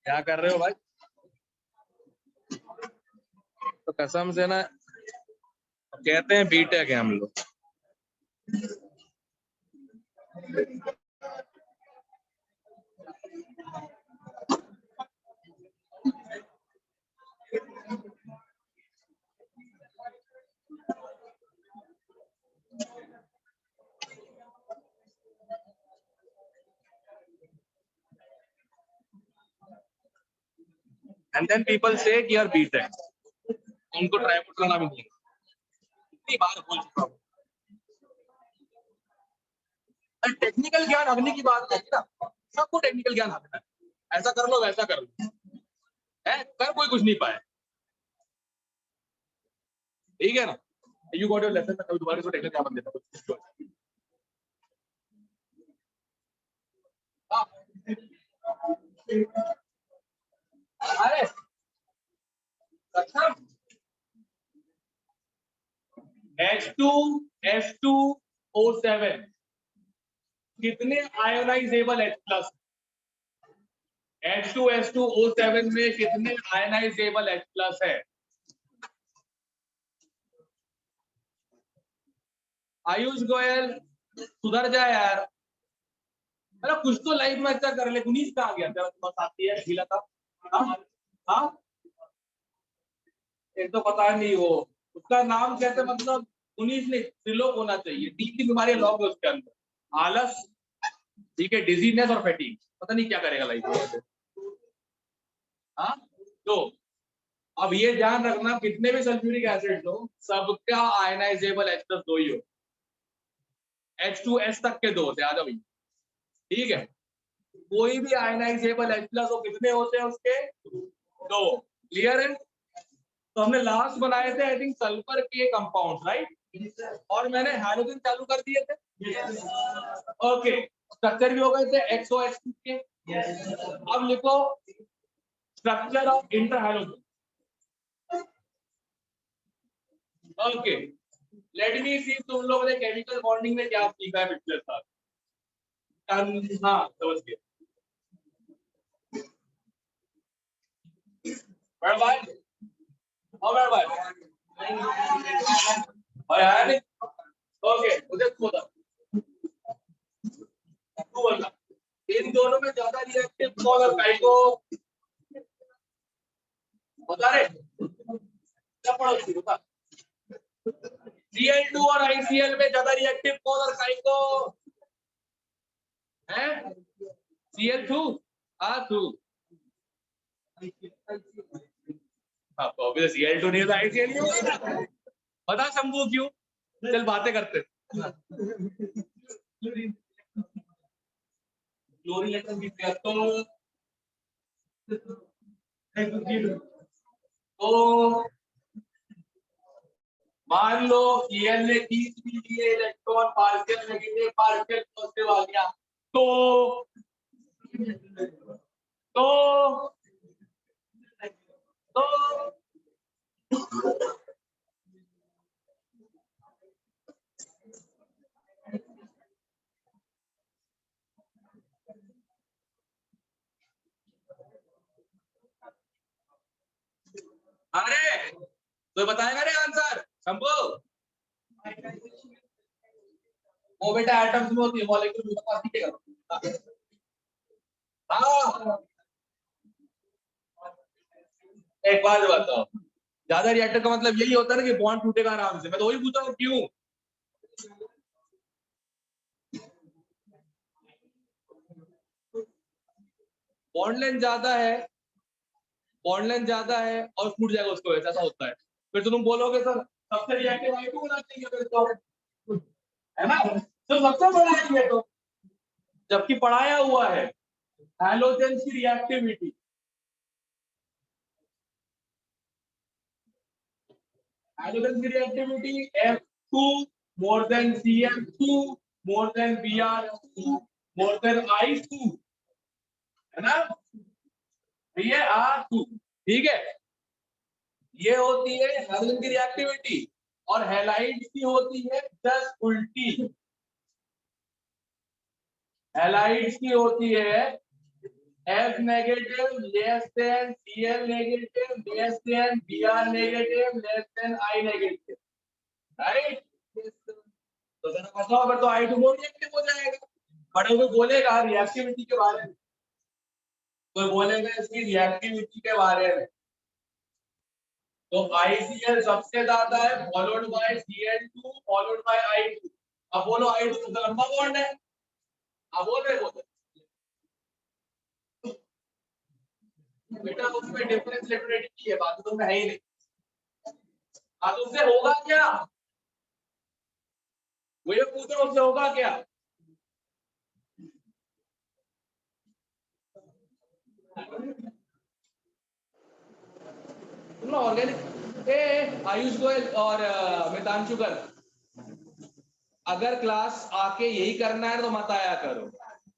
क्या कर रहे हो भाई? तो कसम से ना कहते हैं बीटेक है हम लोग। And then people say कि यार बीटेक, उनको ट्राईपोड का नाम ही नहीं है। इतनी बार बोल चुका हूँ। टेक्निकल ज्ञान हगने की बात है ना, सबको टेक्निकल ज्ञान हगना है, ऐसा कर लो वैसा कर लो, है कर कोई कुछ नहीं पाए, ठीक है ना। यू गॉट योर लेसन, कभी दोबारा से टेक्निकल क्या बन देता कुछ। अरे अच्छा H2S2O7 कितने आयोनाइजेबल H प्लस? H2S2O7 में कितने आयोनाइजेबल H प्लस है? आयुष गोयल सुधर जाए यार, मतलब कुछ तो लाइफ में अच्छा कर ले। गुनीश कहाँ गया तेरा? तुम्हारे साथी है ढीला था। हाँ एक तो पता नहीं वो उसका नाम कैसे, मतलब गुनीश नहीं, त्रिलोक होना चाहिए। 3 बीमारियां लॉक है उसके अंदर, आलस, ठीक है, डिजीनेस और फैटिग। पता नहीं क्या करेगा लाइफ में। हाँ तो अब ये ध्यान रखना, कितने भी सल्फ्यूरिक एसिड हो सबका आयनाइजेबल H प्लस 2 ही हो। H2S तक के 2 होते हैं, आ जाओ भैया, ठीक है। कोई भी आयनाइजेबल H प्लस हो कितने होते हैं उसके? 2। क्लियर है? तो हमने लास्ट बनाए थे आई थिंक सल्फर के कंपाउंड, राइट, और मैंने हाइड्रोजन चालू कर दिए थे। ओके स्ट्रक्चर भी हो गए थे XOH के। अब लिखो structure of inter hydrogen. Okay let me see तुम लोगों ने केमिकल बॉन्डिंग में क्या सीखा है पिछले साल। हाँ समझ गए भाई, और भाई और यार ओके मुझे बोला तू बोलना, इन दोनों में ज्यादा रिएक्टिव कौन है? काई को बता रहे क्या पढ़ोगी बता। Cl2 और ICl में ज्यादा रिएक्टिव कौन और काई को है? Cl2 2 हाँ तो ऑब्वियस Cl2 नहीं है तो ICl नहीं होगा। बता शंभू क्यों? चल बातें करते। क्लोरीन तो मान लो Cl ने 30 भी लिए electron, partial negative partial positive आ गया तो अरे तो बताएगा रे आंसर शंभू। वो बेटा एटम्स में होती है, मॉलिक्यूल में पास नहीं। हाँ एक बात बताओ, ज्यादा रिएक्टर का मतलब यही होता है ना कि बॉन्ड टूटेगा आराम से। मैं तो वही पूछा हूँ क्यों। बॉन्ड लेंथ ज्यादा है, बॉन्ड लेंथ ज्यादा है और फूट जाएगा उसको, ऐसा होता है। फिर तो तुम बोलोगे सर सबसे रिएक्टिव I2 होना चाहिए फिर तो, है ना, तो सबसे बड़ा है तो, जबकि पढ़ाया हुआ है हैलोजेन की रिएक्टिविटी, हैलोजेन की reactivity F2 more than Cl2 more than Br2 more than I2, है ना, ये R2, ठीक है। ये होती है हैलोजन की रिएक्टिविटी और हैलाइड की होती है जस्ट उल्टी। हैलाइड की होती है F negative less than Cl negative less than Br negative less than I negative, right? तो जरा बताओ, अगर तो I2 more रिएक्टिव हो जाएगा, बट वो बोलेगा रिएक्टिविटी के बारे में, कोई बोलेगा इसकी रिएक्टिविटी के बारे में, तो ICl सबसे ज्यादा है, followed by Cl2 followed by I2। अब बोलो I2 सबसे लंबा बॉन्ड है, अब बोल रहे बोलो बेटा, उसमें डिफरेंस लिटरेटी है, बात तो में है ही नहीं। अब उससे होगा क्या, वो ये पूछ रहा, उससे होगा क्या? ऑर्गेनिक आयुष गोयल और मितांशु कर, अगर क्लास आके यही करना है तो मत आया करो।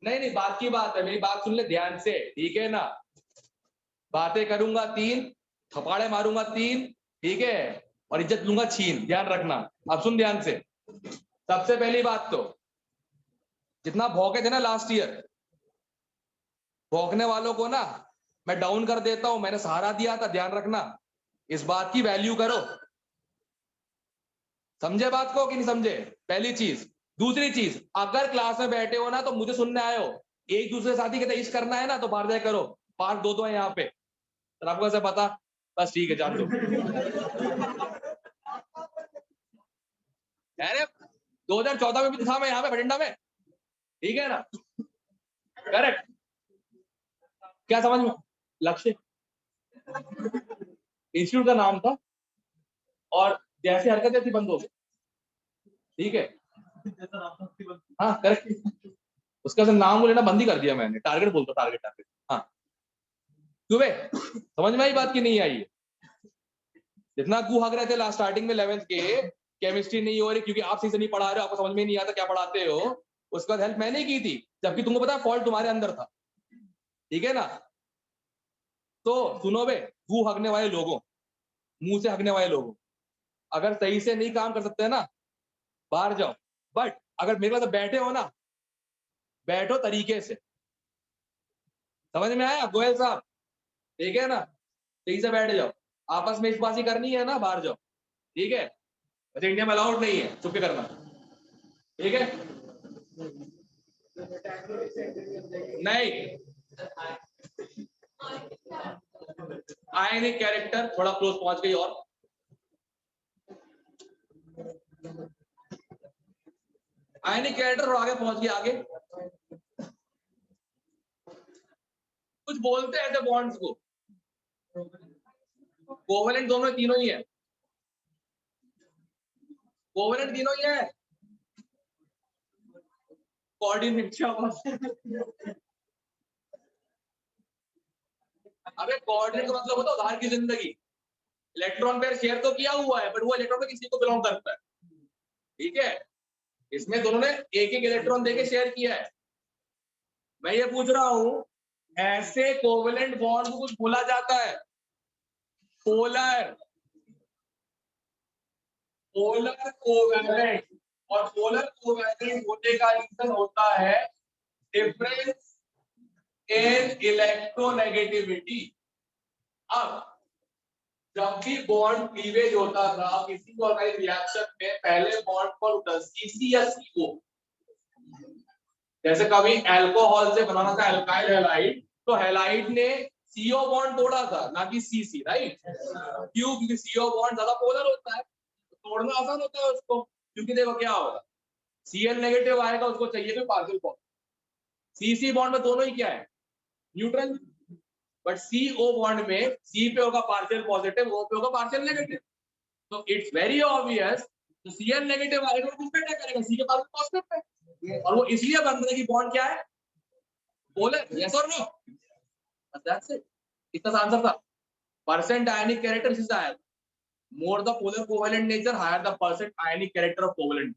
नहीं नहीं, बात की बात है, मेरी बात सुन ले ध्यान से, ठीक है ना? बातें करूंगा 3, थपाड़े मारूंगा 3, ठीक है, और इज्जत लूंगा छीन, ध्यान रखना। अब सुन ध्यान से, सबसे पहली बात तो जितना भौंके थे ना लास्ट ईयर, भौंकने वालों को ना मैं डाउन कर देता हूं, मैंने सहारा दिया था, ध्यान रखना, इस बात की वैल्यू करो। समझे बात को कि नहीं समझे? पहली चीज। दूसरी चीज, अगर क्लास में बैठे हो ना तो मुझे सुनने आए हो, एक दूसरे साथी कहते इश्क करना है ना तो बाहर जाए करो, पार्क 2 है यहाँ पे, तो आपको कैसे पता? बस ठीक है, जान दो। अरे 2014 में भी था मैं यहाँ पे बठिंडा में, ठीक है ना? करेक्ट। क्या समझ में? लक्ष्य इंस्टीट्यूट का नाम था, और जैसे हरकतें थी बंद हो गई, ठीक है? हाँ करेक्ट, उसका नाम लेना बंद ही कर दिया मैंने, टारगेट बोलता, टारगेट टारगेट। हाँ क्यों बे, समझ में आई बात की नहीं आई? जितना गू हक रहे थे लास्ट स्टार्टिंग में 11th के, केमिस्ट्री नहीं हो रही क्योंकि आप सही से नहीं पढ़ा रहे हो, आपको समझ में नहीं आता क्या पढ़ाते हो, उसके बाद हेल्प मैंने की थी, जबकि तुमको पता है फॉल्ट तुम्हारे अंदर था, ठीक है ना? तो सुनो बे, गू हकने वाले लोगों, मुंह से हकने वाले लोगों, अगर सही से नहीं काम कर सकते ना, बाहर जाओ। बट अगर मेरे पास बैठे हो ना, बैठो तरीके से, समझ में आया गोयल साहब? ठीक है ना? सही से बैठ जाओ, आपस में इश्कबाजी करनी है ना, बाहर जाओ, ठीक है? वैसे इंडिया में अलाउड नहीं है चुप के करना, ठीक है? नहीं, आयनिक कैरेक्टर थोड़ा क्लोज पहुंच गई, और आयनिक कैरेक्टर आगे पहुंच गया, आगे कुछ बोलते हैं ऐसे बॉन्ड्स को, कोवेलेंट दोनों तीनों ही है, कोवेलेंट तीनों ही है, कोऑर्डिनेट। अबे कोऑर्डिनेट का मतलब होता है उधार की जिंदगी, इलेक्ट्रॉन पेयर शेयर तो किया हुआ है, बट वो इलेक्ट्रॉन किसी को बिलोंग करता है, ठीक है? इसमें दोनों ने एक एक इलेक्ट्रॉन देके शेयर किया है। मैं ये पूछ रहा हूं, ऐसे कोवेलेंट बॉन्ड को कुछ बोला जाता है, पोलर, पोलर कोवेलेंट, और पोलर कोवेलेंट होने का रीजन होता है डिफरेंस इन इलेक्ट्रोनेगेटिविटी। अब जब भी बॉन्ड क्लीवेज होता था किसी भी ऑर्गेनिक रिएक्शन में, पहले बॉन्ड पर होता CC या CO, जैसे कभी अल्कोहल से बनाना था एल्काइल हैलाइड, तो हैलाइड ने CO बॉन्ड तोड़ा था, ना कि CC, राइट? क्यों? क्योंकि CO बॉन्ड ज्यादा पोलर होता है, तोड़ना आसान होता है उसको, क्योंकि देखो क्या होगा, Cl नेगेटिव आएगा, उसको चाहिए कोई पार्शियल बॉन्ड, CC बॉन्ड में दोनों ही क्या है, न्यूट्रल, बट CO बॉन्ड में C पे होगा पार्शियल पॉजिटिव, O पे होगा पार्शियल नेगेटिव, तो इट्स वेरी ऑब्वियस, तो Cl नेगेटिव आएगा तो किस पे अटैक करेगा, C के पार्शियल पॉजिटिव पे, और वो इसलिए बन रहा है कि बॉन्ड क्या है, पोलर, यस और नो? दैट्स इट, इतना आंसर था। परसेंट आयनिक कैरेक्टर इसी से आया, more the polar covalent nature, higher the percent ionic character of covalent.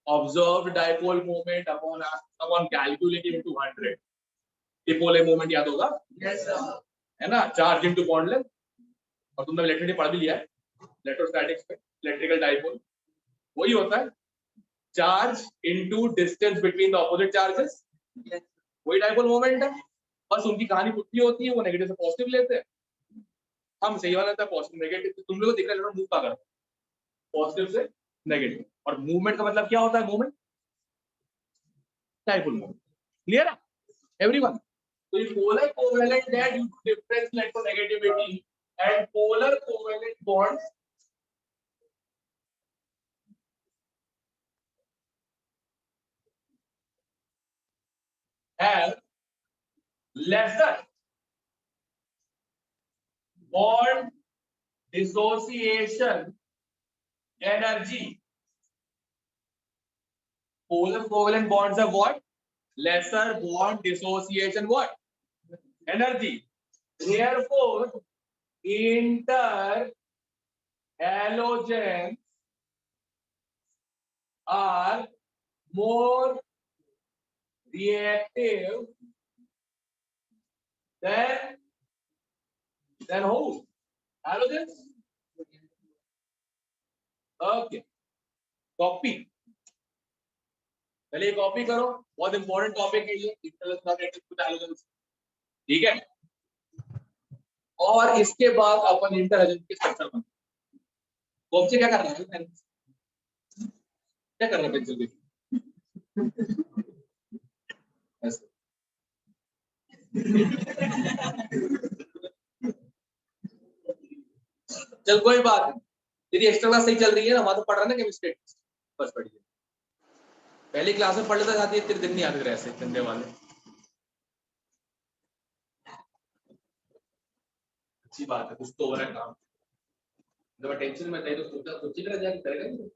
Observed dipole moment upon calculating into 100. Dipole moment याद होगा? Yes sir. है ना? Charge into bond length. और तुमने इलेक्ट्रिसिटी पढ़ भी लिया है, इलेक्ट्रोस्टैटिक्स में, इलेक्ट्रिकल डाइपोल वही होता है, charge into distance between the opposite charges, वही डाइपोल मोमेंट है। बस उनकी कहानी पुट्टी होती है, वो नेगेटिव से पॉजिटिव लेते हैं, हम सही वाला था पॉजिटिव नेगेटिव। तुम लोग को दिख रहा है मूव का कर पॉजिटिव से नेगेटिव। और मूवमेंट का मतलब क्या होता है? Movement dipole movement. क्लियर है एवरीवन? तो ये पोलर कोवेलेंट है due to difference electronegativity and polar covalent bonds have lesser bond dissociation energy. Polar covalent bonds have what? Lesser bond dissociation what? Energy. Therefore, interhalogens are more reactive than who? Halogens. Okay. Copy. पहले copy करो, बहुत important topic है ये, ठीक है। और इसके बाद अपन इंटरहैलोजन के स्ट्रक्चर बनाते हैं। वो क्या कर रहा है? क्या कर रहा है पेंसिल भी? चल कोई बात नहीं, तेरी एक्स्ट्रा क्लास सही चल रही है ना, वहां तो पढ़ रहा है ना केमिस्ट्री, बस पढ़िए। पहली क्लास में पढ़ लेता जाती है, तेरे दिन नहीं याद रहे ऐसे गंदे वाले। अच्छी बात है, कुछ तो हो रहा है काम। जब टेंशन में था तो सोचा सोच ही रह करेगा।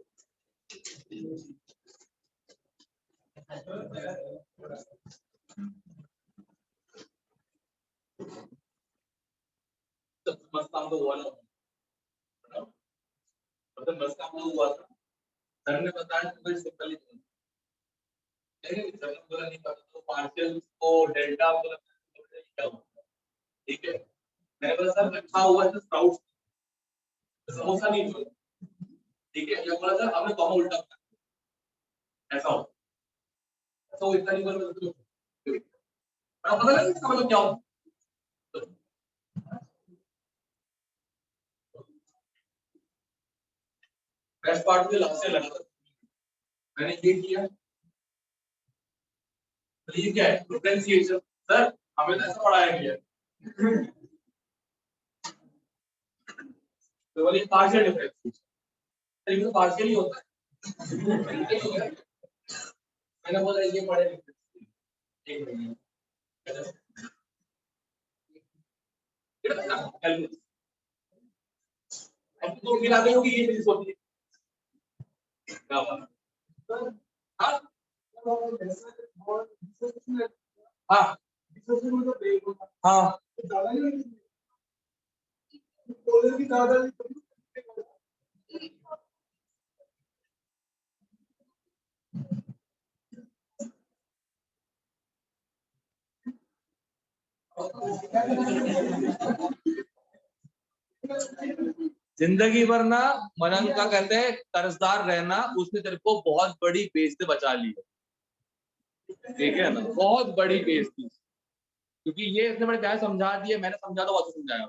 मस्त काम तो हुआ ना, मतलब मस्त काम तो हुआ था। सर ने बताया तो भाई सिंपल ही बोला नहीं पता तो पार्शियल को डेल्टा बोला क्या होता है, ठीक है। मैंने बोला सर अच्छा हुआ है स्प्राउट्स, समोसा नहीं बोला, ठीक है। ये बोला सर आपने कॉमा उल्टा ऐसा हो, तो इतना नहीं बोला तो पता लगा इसका मतलब क्या होता है। बेस्ट पार्ट मुझे लास्ट से लगा था, मैंने ये किया। तो ये क्या है? डिफरेंशिएशन। सर हमें तो ऐसा पढ़ाया गया है। तो बोलिए पार्शियल डिफरेंशिएशन, ये तो पार्शियल ही होता है। मैंने बोला ये पढ़े एक मिनट अब तो गिरा दे होगी ये चीज होती है क्या बात। हाँ हाँ हाँ जिंदगी भर ना मनन का कहते हैं कर्जदार रहना, उसने तेरे को बहुत बड़ी बेइज्जती बचा ली है, ठीक है ना, बहुत बड़ी बेइज्जती। क्योंकि ये इतने बड़े प्यार समझा दिए, मैंने समझा तो बहुत समझाया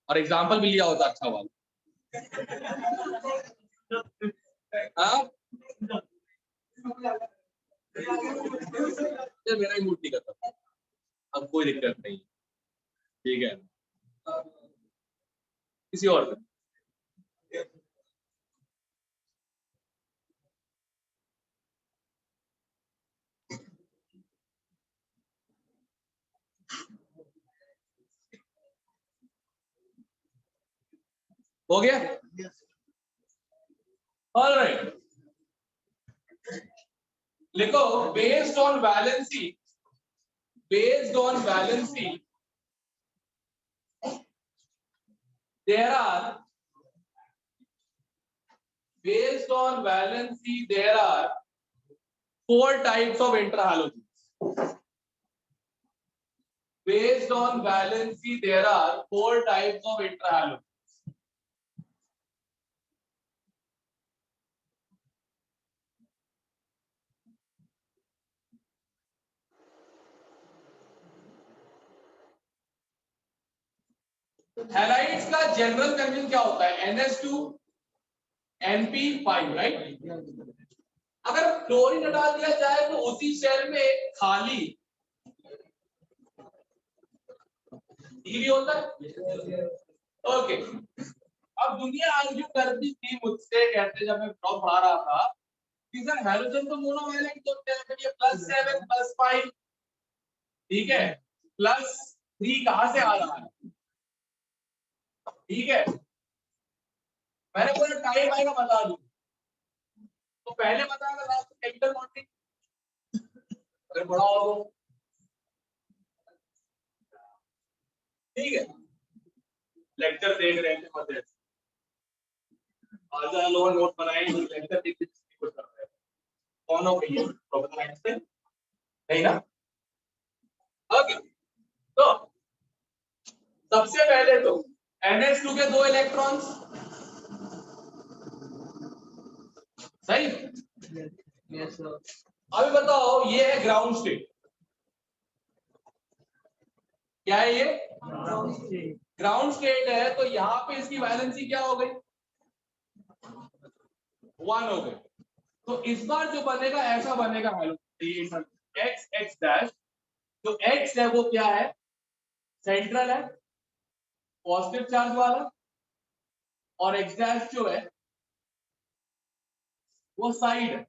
और एग्जाम्पल भी लिया होता अच्छा वाला। हाँ मेरा ही मूड नहीं करता, अब कोई दिक्कत नहीं, ठीक है। किसी और का हो गया। ऑलराइट, लिखो based on valency, based on valency there are based on valency there are 4 types of interhalogens. Based on valency there are 4 types of interhalogens. Halides का जनरल कन्वेंशन क्या होता है? NH2 NP5, right. अगर chlorine हटा दिया जाए तो उसी शेल में खाली भी होता है। ओके, अब दुनिया आर्ग्यू करती थी मुझसे, कहते जब मैं ड्रॉप पढ़ा रहा था कि सर हाइड्रोजन तो मोनोवैलेंट होते हैं, फिर ये +7 +5, ठीक है, +3 कहां से आ रहा है? ठीक है, मैंने बोला टाइम आएगा बता दूं, तो पहले बताया लास्ट केमिकल बॉन्डिंग अगर पढ़ा हो तो, ठीक है। लेक्चर देख रहे थे मजे से, आज लोग नोट बनाए, लेक्चर देख के कुछ कर रहे हैं। कौन हो गई है प्रोफेसर आइंस्टाइन? नहीं ना। ओके, तो सबसे पहले तो NH2 के 2 इलेक्ट्रॉन्स, सही। Yes sir. अभी बताओ, ये है ग्राउंड स्टेट। क्या है ये? ग्राउंड स्टेट है, तो यहाँ पे इसकी वैलेंसी क्या हो गई? 1 हो गई। तो इस बार जो बनेगा ऐसा बनेगा, एक्स एक्स डैश, जो एक्स है वो क्या है? सेंट्रल है, पॉजिटिव चार्ज वाला, और एक्स डैश जो है वो साइड है,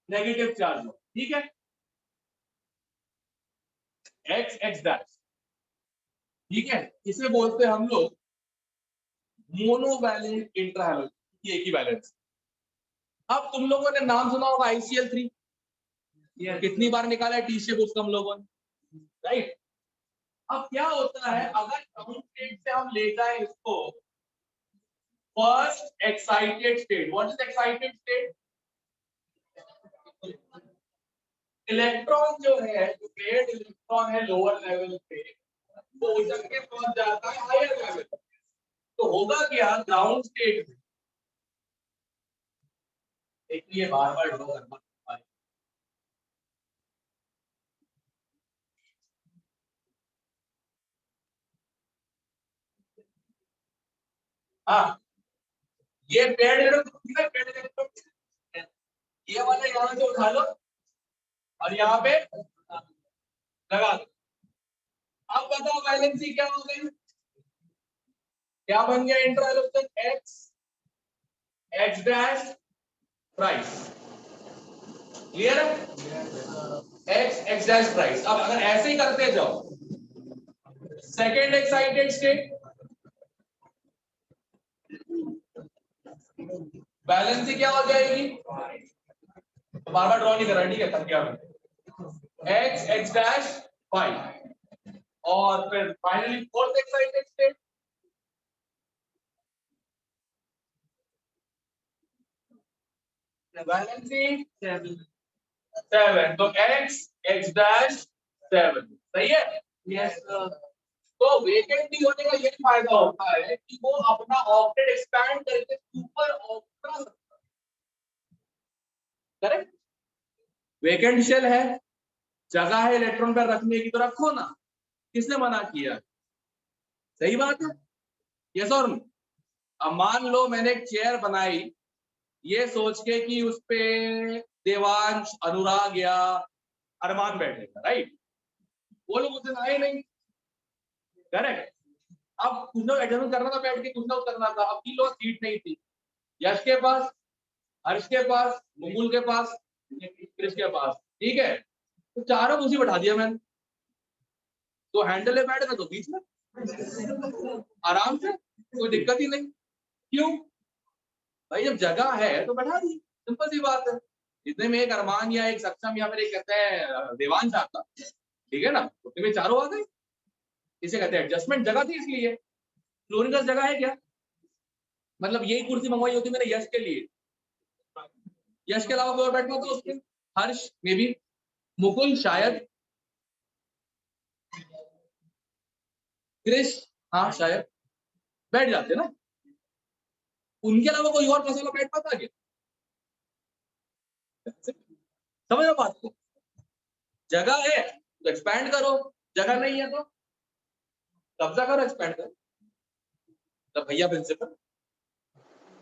नेगेटिव चार्ज हो, ठीक है। एक्स एक्स डैश, ठीक है, इसे बोलते हैं हम लोग मोनोवैलेंट इंट्राहैलोजन, एक ही बैलेंस। अब तुम लोगों ने नाम सुना होगा ICl3, कितनी बार निकाला है टी शेप उसका हम लोगों ने, राइट। अब क्या होता है, अगर ग्राउंड स्टेट से हम ले जाए इसको first excited state, what is excited state? Electron जो है, जो पेयर्ड इलेक्ट्रॉन है लोअर लेवल पे, वो उछल के पहुंच जाता है हायर लेवल। तो होगा क्या ग्राउंड स्टेट में, देखिए बार बार ड्रॉ करना, हाँ, ये पेड़ ये वाला यहाँ से उठा लो और यहाँ पे लगा दो। अब बताओ वैलेंसी क्या हो गई? क्या बन गया intrahalogen? X X dash prime, clear है? X X dash prime. अब अगर ऐसे ही करते जाओ, सेकेंड एक्साइटेड स्टेट, बैलेंस क्या हो जाएगी? तो बार बार ड्रॉ नहीं कर रहा, ठीक है, थक गया मैं। एक्स एक्स डैश 5, और फिर finally fourth excited state, balance 7, तो एक्स एक्स डैश 7, सही है? Yes sir. तो वेकेंट होने का ये फायदा होता है कि वो अपना ऑक्टेट एक्सपैंड करके super octa, correct. Vacant shell है, जगह है इलेक्ट्रॉन पर रखने की, तो रखो ना, किसने मना किया? सही बात है, यस और नो। अब मान लो मैंने एक चेयर बनाई ये सोच के कि उस पे देवांश, अनुराग या अरमान बैठेगा, राइट। वो लोग उसे आए नहीं, करेक्ट। अब कुछ लोग एडजस्ट करना था, बैठ के कुछ लोग करना था, अब 3 लोग सीट नहीं थी, यश के पास, हर्ष के पास, मुकुल के पास, कृष के पास, ठीक है, तो चारों कुर्सी बैठा दिया मैंने, तो हैंडल में बैठ गए तो बीच में आराम से, कोई दिक्कत ही नहीं। क्यों भाई? जब जगह है तो बैठा दी, सिंपल सी बात है। इतने में एक अरमान या एक सक्षम या फिर एक कहते हैं देवांश आता, ठीक है ना, उतने में चारों आ गए। इसे कहते हैं एडजस्टमेंट, जगह थी इसलिए। फ्लोरिंग का जगह है क्या? मतलब यही कुर्सी मंगवाई होती मैंने यश के लिए, यश के अलावा कोई और बैठना था उसमें, हर्ष में भी, मुकुल शायद, क्रिश हाँ शायद बैठ जाते ना, उनके अलावा कोई और मसाला बैठ पाता क्या? समझ लो बात को, जगह है तो एक्सपैंड करो, जगह नहीं है तो कब्जा करो, एक्सपेंड करो। तो भैया प्रिंसिपल,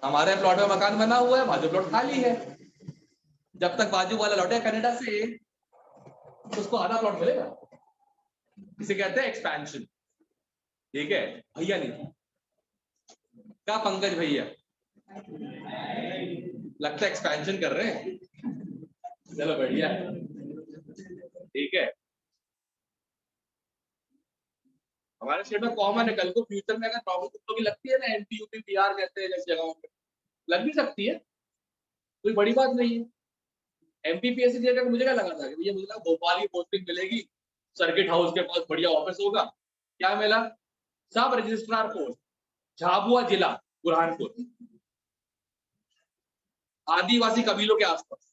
हमारे प्लॉट में मकान बना हुआ है, बाजू प्लॉट खाली है, जब तक बाजू वाला लौटे कनाडा से तो उसको आधा प्लॉट मिलेगा। इसे कहते हैं एक्सपेंशन। ठीक है, भैया नहीं क्या पंकज भैया लगता है एक्सपेंशन कर रहे हैं। चलो बढ़िया, ठीक है। हमारे स्टेट में कॉमन है, कल को फ्यूचर में अगर प्रॉब्लम तो भी लगती है ना, एमपी यूपी बिहार कहते हैं जैसी जगहों पे लग भी सकती है, कोई बड़ी बात नहीं है। एमपीपीएससी जगह मुझे क्या लगा था कि भैया मुझे लगा भोपाल की पोस्टिंग मिलेगी, सर्किट हाउस के पास बढ़िया ऑफिस होगा। क्या मिला? सब रजिस्ट्रार पोस्ट, झाबुआ जिला बुरहानपुर, आदिवासी कबीलों के आसपास।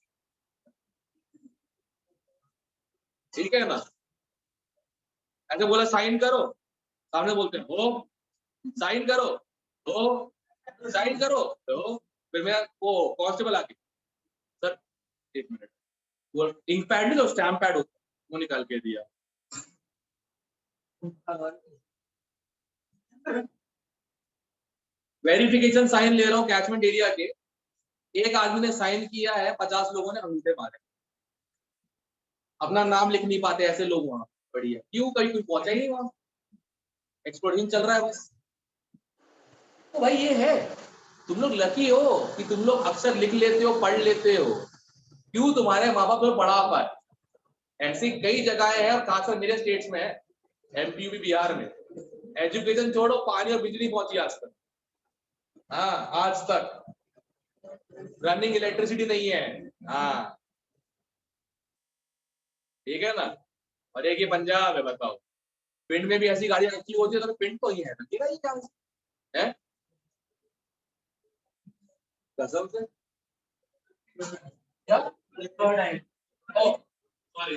ठीक है ना? ऐसे बोला साइन करो, सामने बोलते हैं हो, साइन करो हो, साइन करो हो। फिर मैं वो कांस्टेबल आके, सर एक मिनट, वो इंक पैड नहीं, तो स्टैम्प पैड होता है, वो निकाल के दिया। वेरिफिकेशन साइन ले रहा हूँ कैचमेंट एरिया के, एक आदमी ने साइन किया है, 50 लोगों ने अंगूठे मारे। अपना नाम लिख नहीं पाते ऐसे लोग वहां। बढ़िया, क्यों? कहीं कोई पहुंचा ही नहीं वहां, एक्सप्लोजन चल रहा है बस। तो भाई ये है, तुम लोग लकी हो कि तुम लोग अक्सर लिख लेते हो, पढ़ लेते हो। क्यों? तुम्हारे माँ बाप तुम्हें पढ़ा पाए। ऐसी कई जगहें हैं, और खासकर मेरे स्टेट्स में है, एमपी यूपी बिहार में, एजुकेशन छोड़ो, पानी और बिजली पहुंची आज तक। हाँ, आज तक रनिंग इलेक्ट्रिसिटी नहीं है। हाँ, ठीक है ना? और एक ये पंजाब है, बताओ, पिंड में भी ऐसी गाड़ियां रखी होती है, तो पिंड तो ही है, लगेगा ये क्या है? कसम से क्या? सॉरी,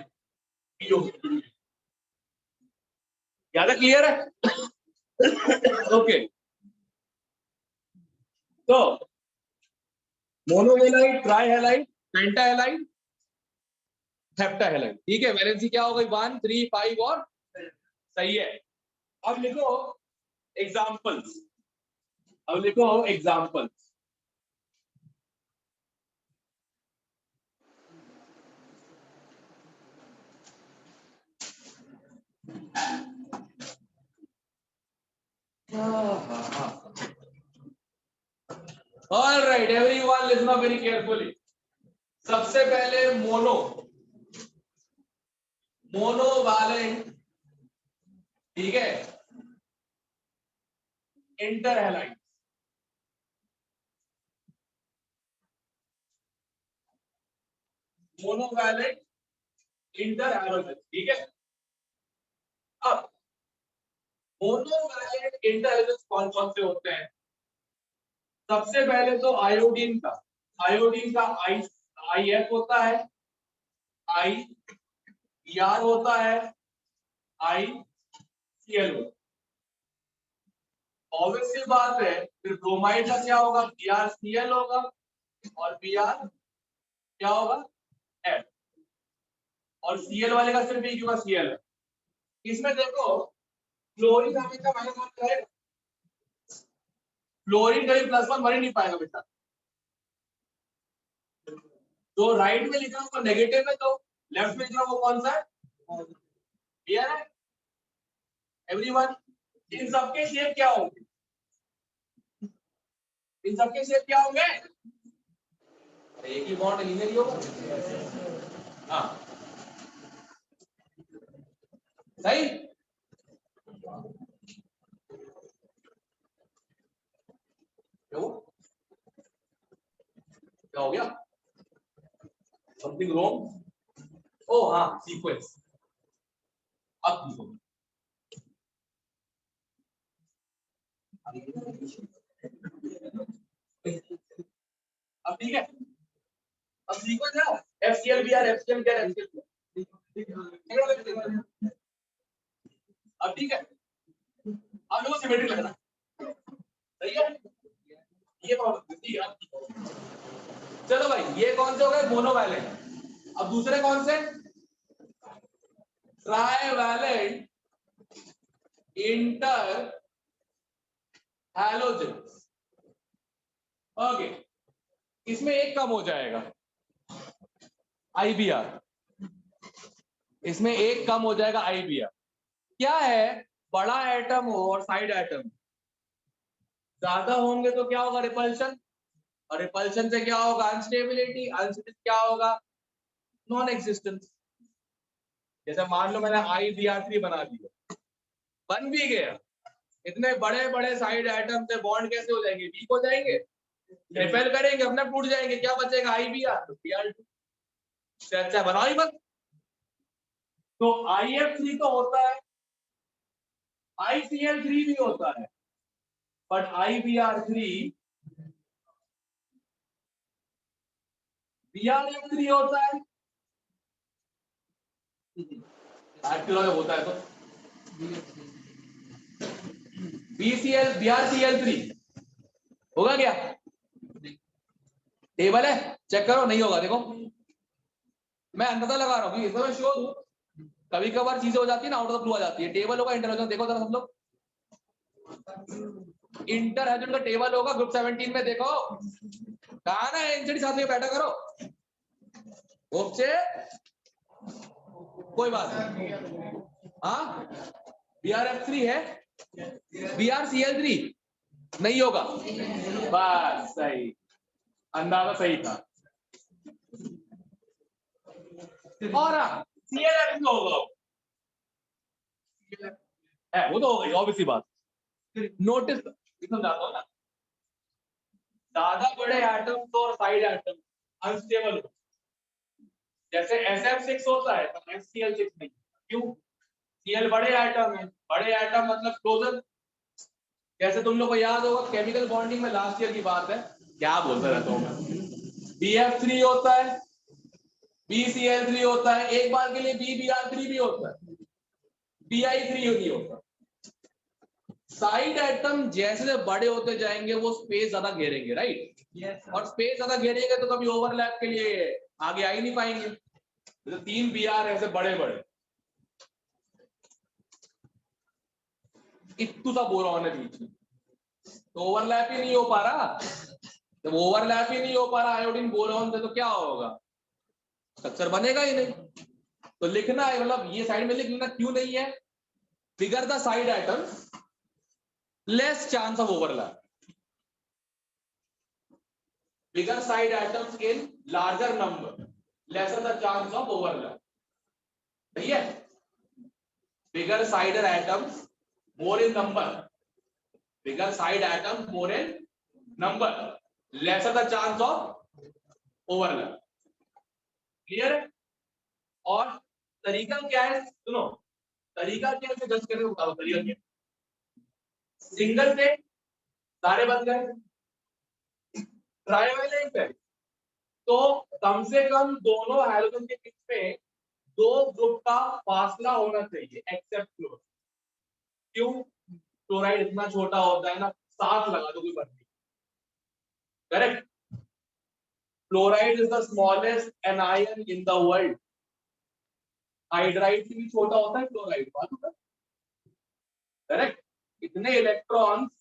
ज्यादा क्लियर है? ओके, तो मोनोहेलाइड, ट्राइहेलाइड, पेंटाहेलाइड, हेप्टाहेलाइड। ठीक है, वैलेंसी क्या हो गई? 1, 3, 5 और सही है। अब लिखो एग्जाम्पल्स, अब लिखो examples. Alright everyone, listen up very carefully. सबसे पहले मोनोवैलेंट, ठीक है, इंटरहैलाइड। मोनोवैलेंट इंटरहैलाइड, ठीक है। अब मोनोवैलेंट इंटरहैलाइड कौन कौन से होते हैं? सबसे पहले तो आयोडीन का, आयोडीन का आई एफ होता है, आई ER होता है, आई CL होता है। ऑब्वियस सी बात है, फिर ब्रोमाइड का क्या होगा? BrCl होगा, और Br क्या होगा? F। और Cl वाले का सिर्फ एक होगा, Cl है। इसमें देखो क्लोरीन आने का माइनस वन करेगा, क्लोरीन कभी +1 बन ही नहीं पाएगा बेटा। तो राइट में लिखा हुआ नेगेटिव है, तो लेफ्ट में लिखा हुआ कौन सा है? क्लियर है एवरीवन? इन सबके शेप क्या होंगे? इन सबके शेप क्या होंगे? एक ही बॉन्ड लीनियर ही होगा। हाँ, सही। क्या हो गया? Something wrong? ओ हाँ, सीक्वेंस। अब अब ठीक है, अब सीक्वेंस है, FCl Br FCl Br FCl Br। अब ठीक है, अब लोग सिमेट्रिक लग रहा है, सही है। ये प्रॉब्लम। चलो भाई, ये कौन से हो गए? मोनोवैलेंट। अब दूसरे कौन से? Trivalent inter halogens. ओके, इसमें एक कम हो जाएगा IBR, इसमें एक कम हो जाएगा IBR। क्या है, बड़ा एटम हो और साइड एटम ज्यादा होंगे तो क्या होगा, रिपल्शन, और रिपल्शन से क्या होगा, अनस्टेबिलिटी, अनस्टेबिलिटी क्या होगा, नॉन एग्जिस्टेंस। जैसे मान लो मैंने IBR3 बना दिया, बन भी गया, इतने बड़े बड़े साइड एटम से बॉन्ड कैसे हो जाएंगे, वीक हो जाएंगे, रिपेल करेंगे, अपने टूट जाएंगे, क्या बचेगा, IBR, तो BR2 से अच्छा बनाओ ही मत। तो IF3 तो होता है, ICl3 भी होता है, बट IBR3 BRF3 होता है, एक्चुअली होता है तो BRCl3 होगा क्या, टेबल है, चेक करो, नहीं होगा, देखो मैं अंदाजा लगा रहा हूँ, इसमें मैं श्योर हूँ, कभी कभार चीजें हो जाती है ना, आउट ऑफ ब्लू आ जाती है। टेबल होगा, इंटर, देखो जरा सब लोग, इंटर है जो टेबल होगा ग्रुप 17 में, देखो कहा ना, एनसीडी साथ में बैठा करो, से कोई बात नहीं। हाँ, BRF3 है, BRCl3 नहीं होगा, बस सही, अंदाजा सही था। और CLF होगा, है वो तो हो गई ऑब्वियसली बात। नोटिस समझाता हूँ ना, ज्यादा बड़े एटम्स और साइड एटम अनस्टेबल हो, जैसे SF6 होता है, तो HCl6 नहीं, क्यों, Cl बड़े एटम है, बड़े एटम मतलब क्लोजर, जैसे तुम लोग को याद होगा केमिकल बॉन्डिंग में लास्ट ईयर की बात है, क्या बोलता रहता हूँ मैं, BF3 होता है, BCl3 होता है, एक बार के लिए BBr3 भी होता है, BI3 नहीं होता। साइड एटम जैसे बड़े होते जाएंगे वो स्पेस ज्यादा घेरेंगे, राइट, और स्पेस ज्यादा घेरेंगे तो कभी ओवरलैप के लिए आगे आ ही नहीं पाएंगे। तो 3 BR ऐसे बड़े बड़े, इतू सा बोरॉन है बीच में, तो ओवरलैप ही नहीं हो पा रहा, जब ओवरलैप ही नहीं हो पा रहा आयोडीन बोरॉन से, तो क्या होगा, स्ट्रक्चर बनेगा ही नहीं। तो लिखना है, मतलब ये साइड में लिखना, क्यों नहीं है, bigger the side atoms less chance of overlap, bigger side atoms in larger number, lesser the chance of overlap, सही है, bigger side atoms more in number, bigger side atoms more in number, lesser the chance of overlap, clear है। और तरीका क्या है, सुनो, तरीका क्या है जज करके बताओ, तरीका क्या, सिंगल से सारे बन गए, ट्राइवेलेंट है तो कम से कम दोनों हाइड्रोजन के बीच में 2 ग्रुप का फासला होना चाहिए, एक्सेप्ट क्लोराइड, क्यों, क्लोराइड इतना छोटा होता है ना, 7 लगा दो कोई बात नहीं, correct, chloride is the smallest anion in the world, hydride से भी छोटा होता है क्लोराइड, मालूम है, करेक्ट, इतने इलेक्ट्रॉन्स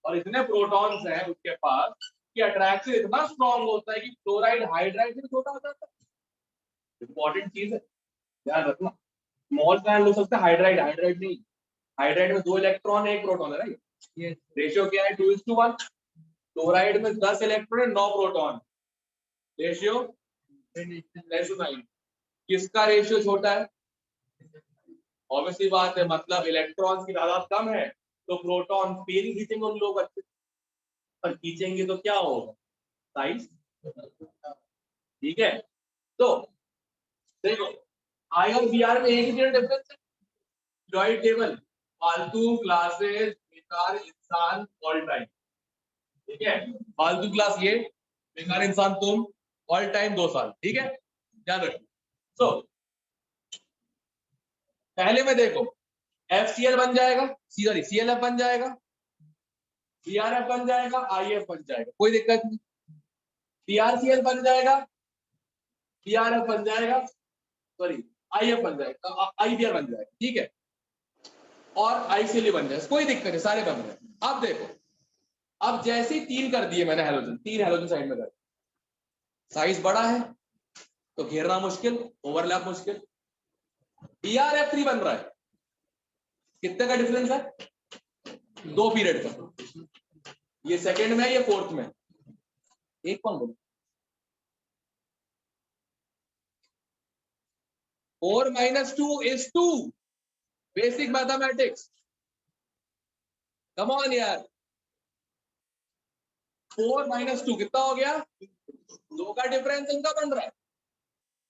और इतने प्रोटॉन्स हैं उसके पास कि अट्रैक्शन इतना स्ट्रॉन्ग होता है कि क्लोराइड हाइड्राइड से भी छोटा हो जाता है, इंपॉर्टेंट चीज है, ध्यान रखना, स्मॉल प्लान हो सकता है, हाइड्राइड, हाइड्राइड नहीं, हाइड्राइड में 2 इलेक्ट्रॉन 1 प्रोटॉन है, राइट, रेशियो क्या है, 2:1, क्लोराइड में 10 इलेक्ट्रॉन 9 प्रोटॉन, रेशियो 10:9, किसका रेशियो छोटा है, ऑब्वियसली बात है, मतलब इलेक्ट्रॉन्स की तादाद कम है तो प्रोटॉन स्पिन खींचेंगे उन लोग अच्छे, पर खींचेंगे तो क्या होगा, साइज, ठीक है। तो देखो आई और बीआर में एक ही डिफरेंस है, जॉइंट टेबल, फालतू क्लासेस, बेकार इंसान, ऑल टाइम, ठीक है, फालतू क्लास ये, बेकार इंसान तुम, ऑल टाइम 2 साल, ठीक है, ध्यान रखो। तो पहले में देखो FCl बन जाएगा, सॉरी CLF बन जाएगा, BRF बन जाएगा, IF बन जाएगा, कोई दिक्कत नहीं, BRCl बन जाएगा, BRF बन जाएगा, सॉरी IF बन जाएगा, IBR बन जाएगा, ठीक है। और आईसीएल बन जाए, कोई दिक्कत नहीं, सारे बन गए। अब देखो, अब जैसे ही 3 कर दिए मैंने हेलोजन, 3 हेलोजन साइड में कर, साइज बड़ा है तो घेरना मुश्किल, ओवरलैप मुश्किल। BrF3 बन रहा है, कितने का डिफरेंस है? 2 पीरियड का, ये सेकंड में है, ये फोर्थ में। एक कौन बोला? 4 - 2 is 2, basic mathematics, come on यार। 4 - 2 कितना हो गया? 2 का डिफरेंस इनका बन रहा है,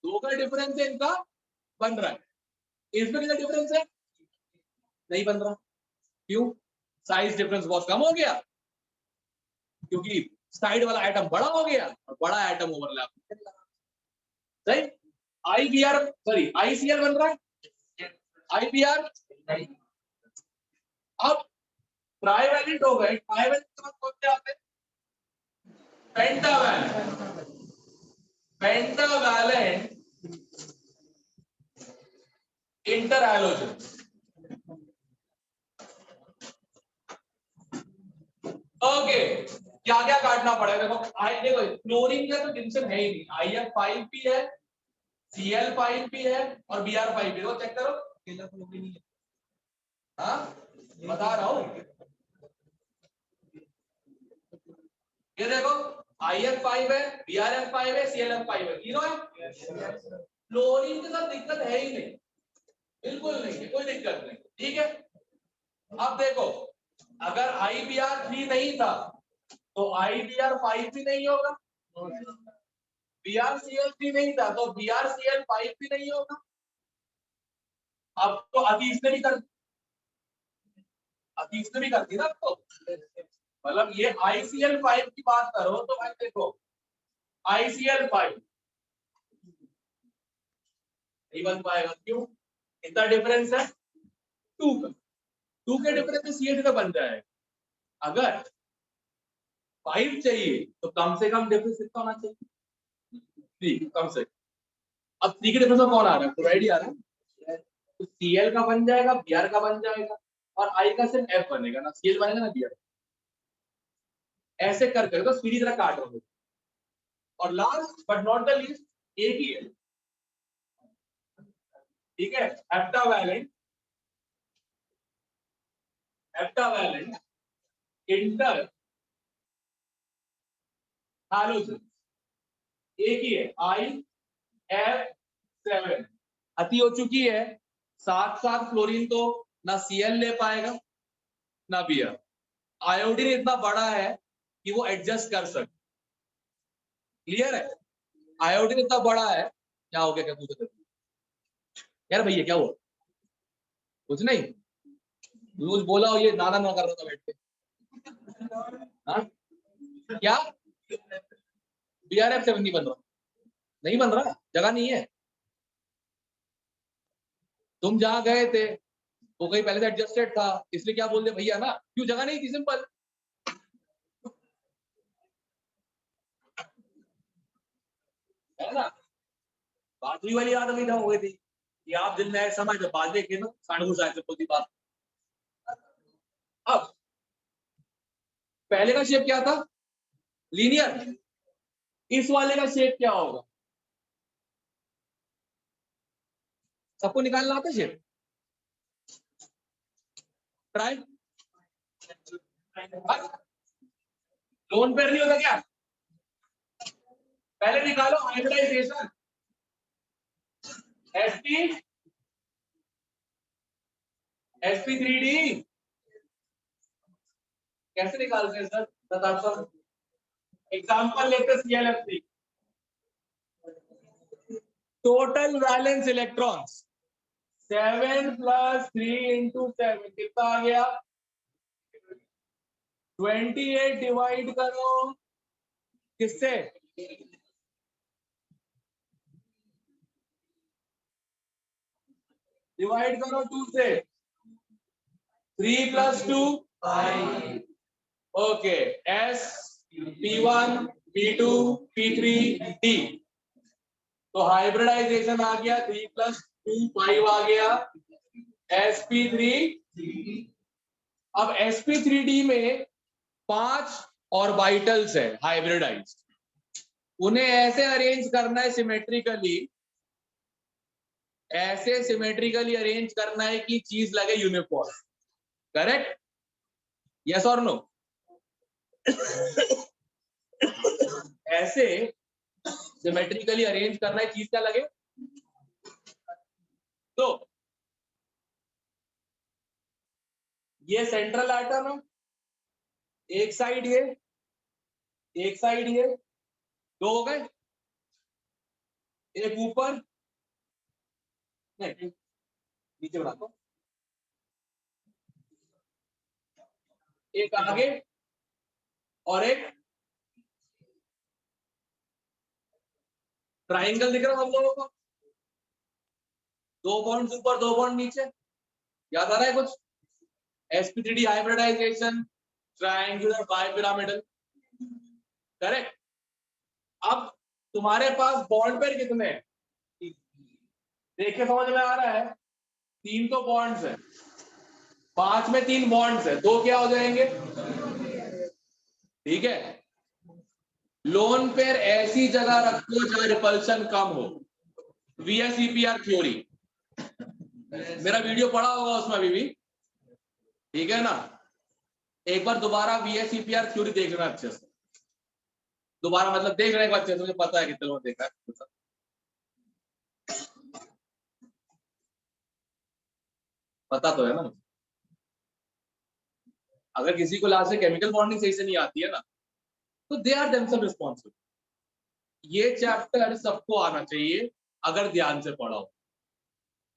2 का डिफरेंस इनका बन रहा है। इसमें कितना डिफरेंस है? नहीं बन रहा। क्यों? साइज डिफरेंस बहुत कम हो गया, क्योंकि साइड वाला आइटम बड़ा हो गया और बड़ा आइटम ओवरलैप। सही। ICL बन रहा है, IBR। अब ट्राइवैलेंट हो गए, ट्राइवैलेंट के बाद कौन से आते हैं? Pentavalent. Pentavalent inter halogen. Okay, क्या क्या काटना पड़ेगा? देखो क्लोरीन का तो टेंशन है ही नहीं, IF5 भी है, Cl5 भी है और Br5 भी है। चेक करो, नहीं है। हाँ बता रहा हूं, ये देखो IF5 है, BrF5 है, Cl5 है, तीनों है। क्लोरीन के साथ दिक्कत है ही नहीं, बिल्कुल नहीं है, कोई दिक्कत नहीं। ठीक है, अब देखो, अगर IBr3 नहीं था तो IBr5 भी नहीं होगा, BrCl3 नहीं था तो BrCl5 भी नहीं होगा। अब तो अतीश ने भी कर दी ना, तो मतलब ये ICl5 की बात करो तो भाई देखो, ICl5 नहीं बन पाएगा। क्यों? इतना डिफरेंस है 2 का, 2 के डिफरेंस से CH का बन जाएगा। अगर 5 चाहिए तो कम से कम डिफरेंस कितना होना चाहिए? 3 कम से। अब 3 के डिफरेंस में कौन आ रहा है? क्लोराइड ही आ रहा है, तो Cl का बन जाएगा, Br का बन जाएगा और I का सिर्फ F बनेगा, ना Cl बनेगा ना Br। ऐसे कर कर तो सीधी तरह काट रहे। और last but not the least एक ही है, ठीक है, हेप्टावैलेंट इंटर हैलोजन, एक ही है, IF7। अति हो चुकी है, साथ साथ फ्लोरीन तो ना Cl ले पाएगा ना Br। आयोडीन इतना बड़ा है कि वो एडजस्ट कर सकते। क्लियर है? आयोडीन इतना बड़ा है। क्या हो गया? क्या पूछ रहे थे यार भैया? क्या हुआ? कुछ नहीं, रोज बोला हो ये नाना ना कर रहा था बैठ के। हाँ क्या? BrF7 नहीं बन रहा? नहीं बन रहा, जगह नहीं है। तुम जहां गए थे वो कहीं पहले से एडजस्टेड था, इसलिए क्या बोल दे भैया ना, क्यों? जगह नहीं थी, सिंपल। है ना? बाजरी वाली याद अभी हो गई थी कि आप दिन में समय जब बाजरे के ना साढ़े घुस आए थे बात। अब पहले का शेप क्या था? लीनियर। इस वाले का शेप क्या होगा? सबको निकालना आता है शेप? ट्राई। लोन पेयर नहीं होता क्या? पहले निकालो हाइब्रिडाइजेशन। sp3d कैसे निकालते हैं सर? बताता हूं, एग्जांपल लेते हैं ClF3। टोटल वैलेंस इलेक्ट्रॉन्स 7 + 3 × 7 कितना आ गया? 28 डिवाइड करो किससे? डिवाइड करो 2 से। 3 + 2 5। Okay, S P1 P2 P3 D। तो हाइब्रिडाइजेशन आ गया 3 + 2 5 आ गया। sp3। अब sp3d में 5 ऑर्बिटल्स है हाइब्रिडाइज्ड, उन्हें ऐसे अरेंज करना है सिमेट्रिकली, ऐसे सिमेट्रिकली अरेंज करना है कि चीज लगे यूनिफॉर्म। करेक्ट? यस और नो? ऐसे सिमेट्रिकली अरेंज करना है, चीज क्या लगे। तो ये सेंट्रल एटम है, एक साइड ये, एक साइड ये, दो हो गए, एक ऊपर, नहीं नीचे बनाता हूं, एक आगे और एक ट्राइंगल दिख रहा है हम लोगों को, 2 बॉन्ड ऊपर 2 बॉन्ड नीचे। याद आ रहा है कुछ? sp3d hybridisation, triangular bipyramidal. Correct? अब तुम्हारे पास बॉन्ड पेयर कितने हैं? देख के समझ में आ रहा है, 3 तो बॉन्ड्स है, 5 में 3 बॉन्ड्स है, 2 क्या हो जाएंगे? ठीक है। लोन पेयर ऐसी जगह रखो जहां रिपल्शन कम हो, VSEPR थ्योरी। मेरा वीडियो पड़ा होगा उसमें अभी भी, ठीक है ना? एक बार दोबारा VSEPR थ्योरी देख लेना अच्छे से, दोबारा मतलब देख लेने के बाद अच्छे से, मुझे पता है कितने लोगों ने देखा है, पता तो है ना। अगर किसी को लास्ट से केमिकल बॉन्डिंग सही से नहीं आती है ना, तो दे आर देमसेल्फ रिस्पॉन्सिबल। ये चैप्टर सबको आना चाहिए अगर ध्यान से पढ़ा हो,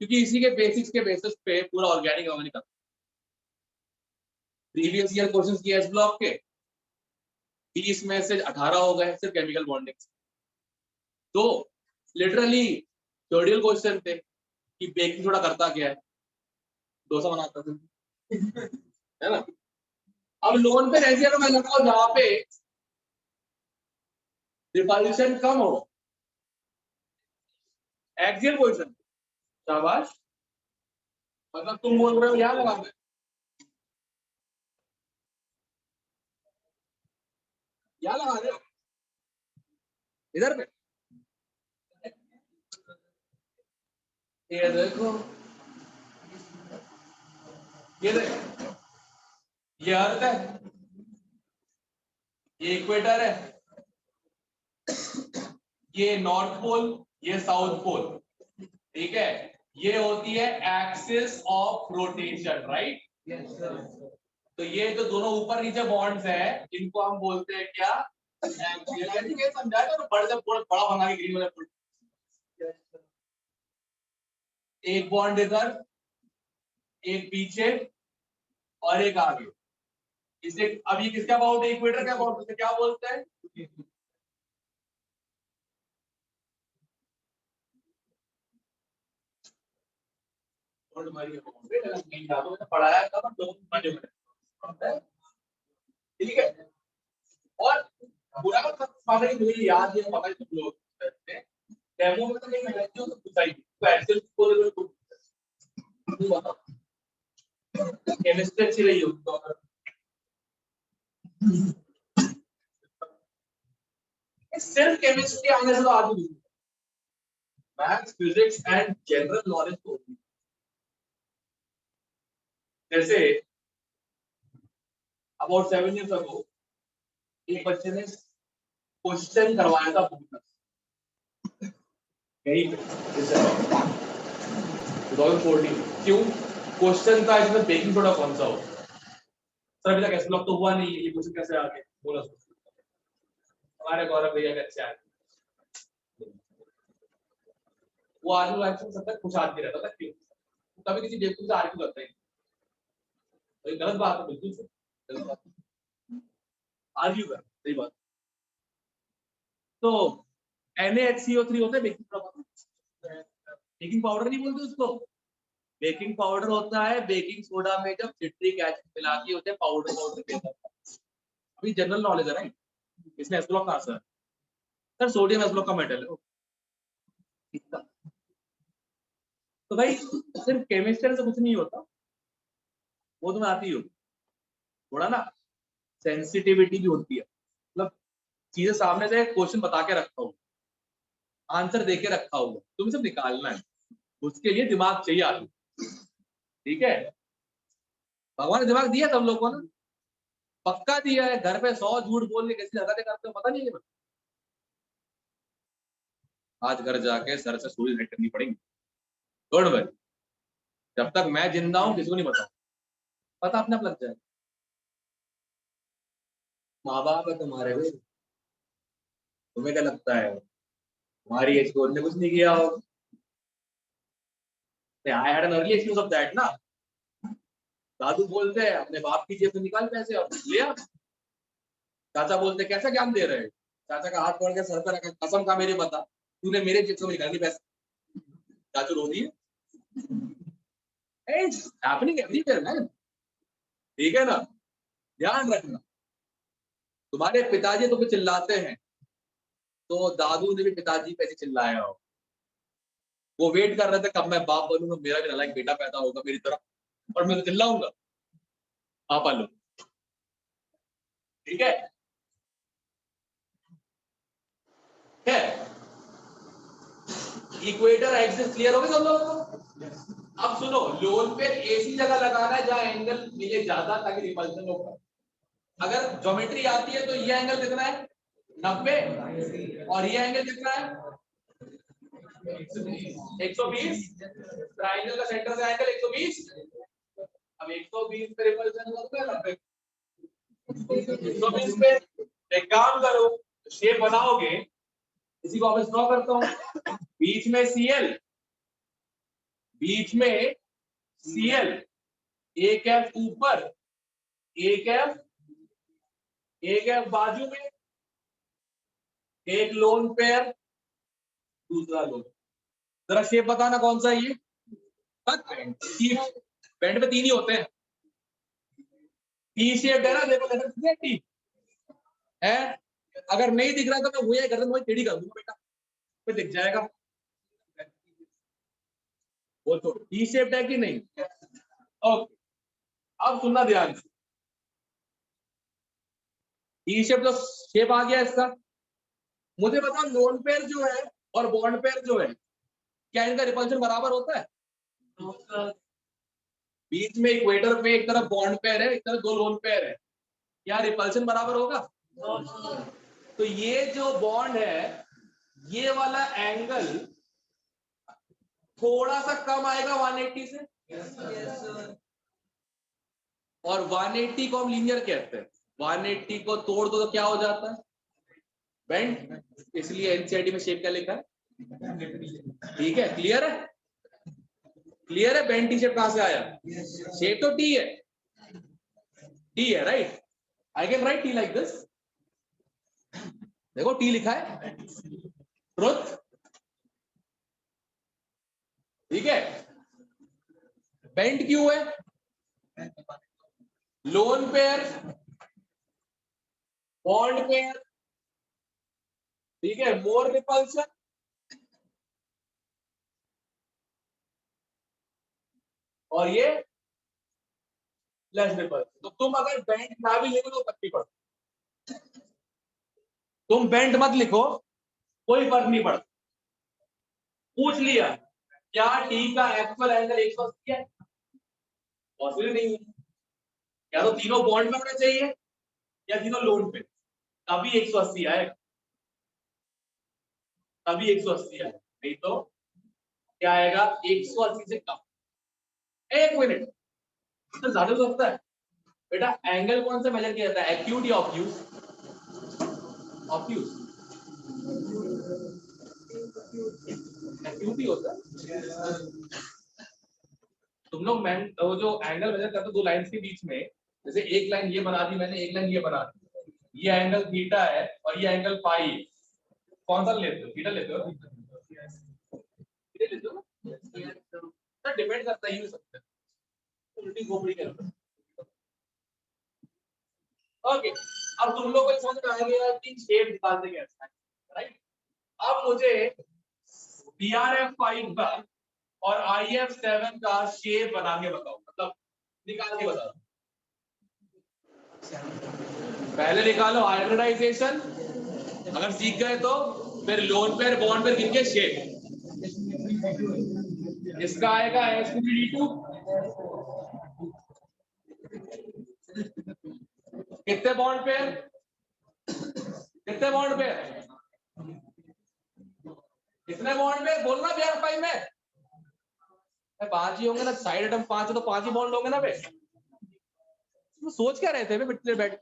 क्योंकि इसी के बेसिक्स के बेसिस पे पूरा organic organic previous year questions किए एस ब्लॉक के 20 में से 18 हो गए सिर्फ केमिकल बॉन्डिंग। तो लिटरली थ्योरियल क्वेश्चन थे कि बेकिंग सोडा करता क्या है, डोसा बनाता है ना। अब लोन पे ऐसी जगह मैं लगाऊं जहां पे रिपल्शन कम हो, एक्सियल क्वेश्चन, शाबाश। मतलब तुम बोल रहे हो यहाँ लगा दे, यहाँ लगा दे, इधर पे, ये देखो, ये देखो, ये अर्थ है, ये इक्वेटर है, ये नॉर्थ पोल, ये साउथ पोल, ठीक है। ये होती है एक्सिस ऑफ रोटेशन, राइट? तो ये जो दोनों ऊपर नीचे बॉन्ड्स हैं, इनको हम बोलते हैं क्या? एक्सियल। समझाया तो बड़ा बड़ा बना के ग्रीन वाला, एक बॉन्ड इधर, एक पीछे और एक आगे। इसे अब ये किसका अबाउट है? इक्वेटर का अबाउट, इसे क्या बोलते हैं? पढ़ाया था ठीक है। और बुरा मत कि मुझे याद है, पता है तुम लोग डेमो में तो नहीं मिला जो तो पूछा ही तो एक्सेल को केमिस्ट्री अच्छी रही हो तो सिर्फ केमिस्ट्री आने से तो आगे maths physics and general knowledge तो होती। जैसे अबाउट 7 years ago एक बच्चे ने क्वेश्चन करवाया था बुक यही पे 2014। क्यों क्वेश्चन था इसमें बेकिंग सोडा कौन सा हो? सर अभी तक ऐसा तो हुआ नहीं है, ये क्वेश्चन कैसे आ गए? बोला हमारे गौरव भैया के अच्छे आगे वो आर्ग्यू एक्शन सब तक खुश आदमी रहता था। क्यों? कभी किसी बेवकूफ से आर्ग्यू करता ही नहीं, तो ये गलत बात है, बिल्कुल से गलत बात। आर्ग्यू कर, सही बात। तो NaHCO3 होता है बेकिंग सोडा, बेकिंग पाउडर नहीं बोलते उसको, बेकिंग पाउडर होता है बेकिंग सोडा में जब सिट्रिक एसिड मिला के होते हैं पाउडर पाउडर। अभी जनरल नॉलेज है राइट, इसमें एस ब्लॉक कहां से है? सर सोडियम एस ब्लॉक का मेटल है। तो भाई सिर्फ केमिस्ट्री से कुछ नहीं होता, वो तुम्हें आती हो, थोड़ा ना सेंसिटिविटी भी होती है, मतलब चीजें सामने से क्वेश्चन बता के रखा हूँ, आंसर दे के रखा हुआ, तुम्हें सब निकालना है, उसके लिए दिमाग चाहिए आदमी, ठीक है। भगवान ने दिमाग दिया सब लोगों को ना, पक्का दिया है, घर पे 100 झूठ बोल के कैसी हरकतें करते हो पता नहीं है। आज घर जाके सर से स्टोरी राइट करनी पड़ेगी, डोंट वरी, जब तक मैं जिंदा हूं किसी को नहीं बताऊं, पता अपने आप लग जाए। माँ बाप है तुम्हारे भी, तुम्हें क्या लगता है तुम्हारी एज को कुछ नहीं किया हो? I had an early experience of that ना। दादू बोलते हैं अपने बाप की जेब से निकाल पैसे, अब लिया। चाचा बोलते कैसा ज्ञान दे रहे हैं, चाचा का हाथ पकड़ के सर पर रखा, कसम का मेरे बता तूने मेरे जेब से निकाल पैसे, चाचू रो दिए। हैपनिंग एवरीवेयर मैन, ठीक है ना, ध्यान रखना। तुम्हारे पिताजी तुम्हें चिल्लाते हैं, तो दादू ने भी पिताजी पे चिल्लाया हो, वो वेट कर रहे थे कब मैं बाप बनूंगा, मेरा भी नालायक बेटा पैदा होगा मेरी तरफ और मैं तो चिल्लाऊंगा, आप लो, ठीक है। इक्वेटर एक्सिस क्लियर हो गया सब लोगों को? अब सुनो, लोन पे ऐसी जगह लगाना है जहां एंगल मिले ज्यादा, ताकि रिपल्शन हो पाए। अगर ज्योमेट्री आती है तो ये एंगल कितना है 90, और ये एंगल कितना है 120, ट्रायंगल का सेंटर से एंगल 120। अब 120 पे रिपल्शन होगा 90, 120 पे एक काम करो, शेप बनाओगे, इसी को वापस ड्रॉ करता हूं, बीच में Cl, बीच में Cl, एक एफ ऊपर, एक एफ बाजू में, एक लोन पेयर, दूसरा लोन। जरा शेप बताना कौन सा है ये? बैंड पे 3 ही होते हैं, टी शेप है ना, देखो लेटर टी है। अगर नहीं दिख रहा तो मैं वही गर्दन वही टेढ़ी कर दूंगा बेटा, फिर दिख जाएगा। वो तो टी शेप है कि नहीं? ओके, अब सुनना ध्यान से, टी शेप जो शेप आ गया इसका, मुझे बताओ लोन पेयर जो है और बॉन्ड पेयर जो है, क्या इनका रिपल्शन बराबर होता है? बीच में इक्वेटर पे एक तरफ बॉन्ड पेयर है, एक तरफ 2 लोन पेयर है, क्या रिपल्शन बराबर होगा? तो ये जो बॉन्ड है, ये वाला एंगल थोड़ा सा कम आएगा 180 से, और 180 को हम लीनियर कहते हैं, 180 को तोड़ दो तो क्या हो जाता है? बेंड। इसलिए एनसीईआरटी में शेप क्या लिखा है? ठीक है, क्लियर है? क्लियर है बेंड टी शेप कहां से आया? शेप तो टी है, टी है right, I can write T like this, देखो टी लिखा है, ट्रुथ, ठीक है। बेंड क्यों है? लोन पेयर, बॉन्ड पेयर, ठीक है, मोर रिपल्शन, और ये लेस रिपल्शन। तो तुम अगर बेंड ना भी लिखो तो पत्ती पड़ती, तुम बेंड मत लिखो कोई फर्क नहीं पड़ता। पूछ लिया क्या टी का एक्चुअल एंगल 180 है? पॉसिबल नहीं है, या तो तीनों बॉन्ड में होने चाहिए या तीनों लोन पे, तभी 180 आएगा, तभी 180 आएगा, नहीं तो क्या आएगा 180 से कम। एक मिनट, तो ज्यादा हो सकता है बेटा, एंगल कौन सा मेजर किया जाता है, एक्यूट या ऑब्ट्यूज? ऑब्ट्यूज, एक्यूट ही होता है। तुम लोग वो जो एंगल मेजर करते हो 2 लाइंस के बीच में, जैसे एक लाइन ये बना दी मैंने, एक लाइन ये बना दी, ये एंगल थीटा है और ये एंगल पाई है, कौन सा लेते हो? थीटा लेते हो? थीटा लेते हो ना, डिपेंड करता है, यूं सकते हैं उल्टी खोपड़ी के ऊपर। ओके, अब तुम लोग को समझ में आ गया कि शेप निकालते कैसे, राइट? अब मुझे BRF5 का और IF7 का शेप बना के बताओ, मतलब निकाल के बताओ। पहले निकालो हाइब्रिडाइजेशन, अगर सीख गए तो फिर लोन पेयर बॉन्ड पेयर गिन के शेप। इसका आएगा sp2, कितने बॉन्ड पेयर, कितने बॉन्ड पेयर, कितने बॉन्ड पेयर बोलना यार, 5 में 5 ही होंगे ना, साइड एटम 5 है तो 5 ही बॉन्ड होंगे ना बे। तो सोच क्या रहे थे बे पिछले बैठ।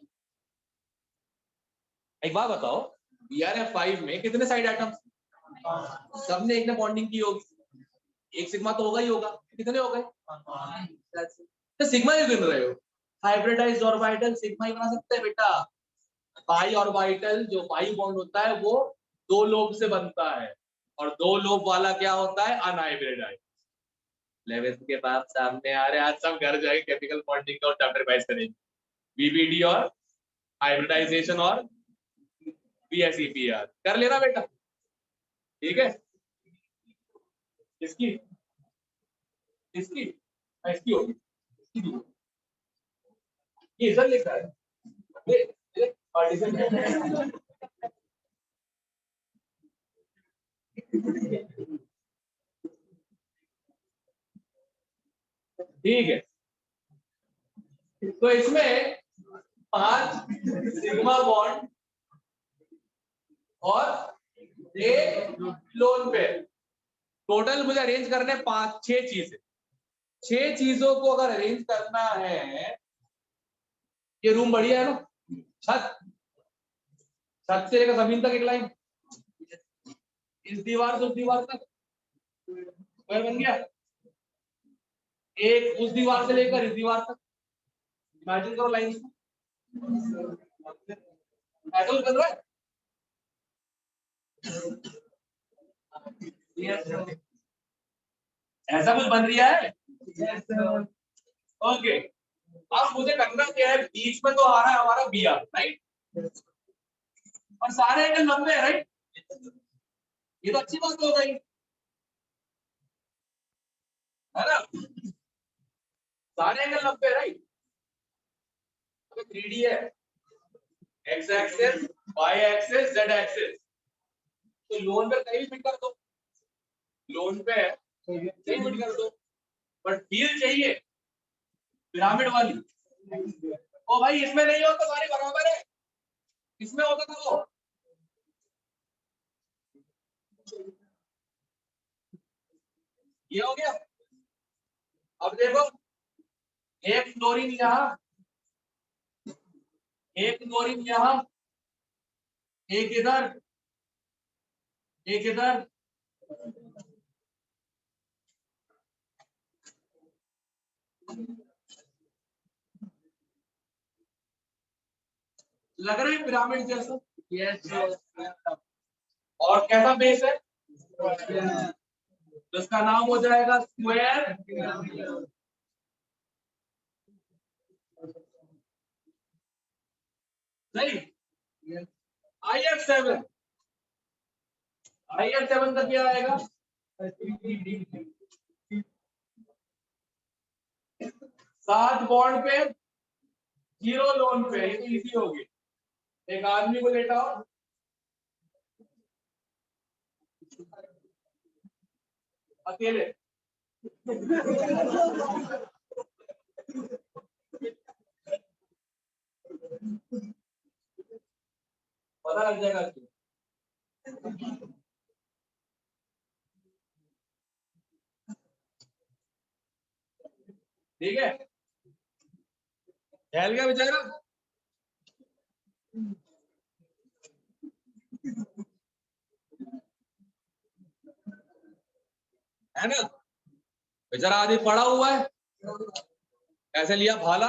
एक बात बताओ, BRF5 में कितने साइड एटम्स, सबने एक ने बॉन्डिंग की होगी, एक सिग्मा तो होगा ही होगा, कितने हो गए, तो सिग्मा ही गिन रहे हो। हाइब्रिडाइज्ड ऑर्बिटल सिग्मा ही बना सकते हैं बेटा। पाई ऑर्बिटल जो पाई बॉन्ड होता है वो 2 लोब से बनता है, और 2 लोब वाला क्या होता है, अनहाइब्रिडाइज्ड। 11th के बाद सामने आ रहे, आज सब घर जाके केमिकल बॉन्डिंग का चैप्टर रिवाइज करेंगे, BBD और हाइब्रिडाइजेशन और BSEPR कर लेना बेटा, ठीक है। इसकी इसकी इसकी होगी, ये इधर लिखा है, पार्टीशन ठीक है। तो इसमें 5 सिग्मा बॉन्ड और एक लोन पेयर, टोटल मुझे अरेंज करने 5-6 चीजें। 6 चीजों को अगर अरेंज करना है, ये रूम बढ़िया है ना, छत छत से लेकर जमीन तक एक लाइन, इस दीवार से उस दीवार तक स्क्वायर बन गया, एक उस दीवार से लेकर इस दीवार तक, इमेजिन करो लाइन, ऐसा कुछ बन रहा है। ऐसा कुछ बन रहा है, ओके। अब मुझे करना क्या है, बीच में तो आ रहा है हमारा BR, राइट, और सारे एंगल लंबे हैं, राइट, ये तो अच्छी बात हो गई है ना, सारे एंगल लंबे, राइट। 3D है, X axis, Y axis, Z axis, तो लोन पे कहीं भी फिट कर दो, लोन पे कहीं फिट कर दो, बट व्हील चाहिए पिरामिड वाली। ओ भाई इसमें नहीं हो तो सारे बराबर है, इसमें होता तो वो ये हो गया। अब देखो, एक फ्लोरीन यहाँ, एक फ्लोरीन यहाँ, एक इधर, एक इधर, लग रहा है पिरामिड जैसा, Yes. और कैसा बेस है, तो इसका नाम हो जाएगा स्क्वायर, सही। IF7, IF7 का क्या आएगा, 7 बॉन्ड पे 0 लोन पे, ये तो इजी होगी। एक आदमी को लेटाओ, अकेले पता लग जाएगा क्यों। ठीक है, फैल गया बेचारा, है ना, बेचारा आदमी पड़ा हुआ है, ऐसे लिया भाला,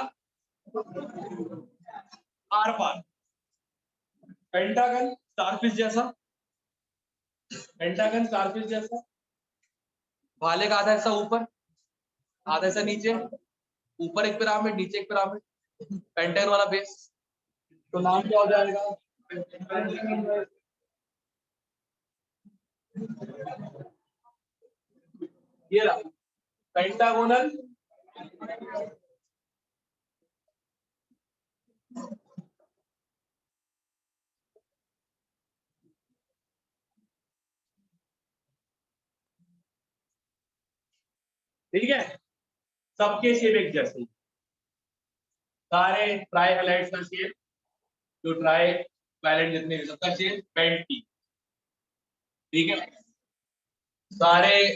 आर पार, पेंटागन स्टारफिश जैसा, पेंटागन स्टारफिश जैसा, भाले का आधा हिस्सा ऊपर, आधा हिस्सा नीचे, ऊपर एक पिरामिड, नीचे एक पिरामिड, पेंटागन वाला बेस, तो नाम क्या हो जाएगा, ये रहा पेंटागोनल ठीक है, सबके शेप एक जैसे ही, सारे ट्राई हेलाइड्स का शेप, जो ट्राई वैलेंट जितने भी सबका शेप पेंटी, ठीक है, सारे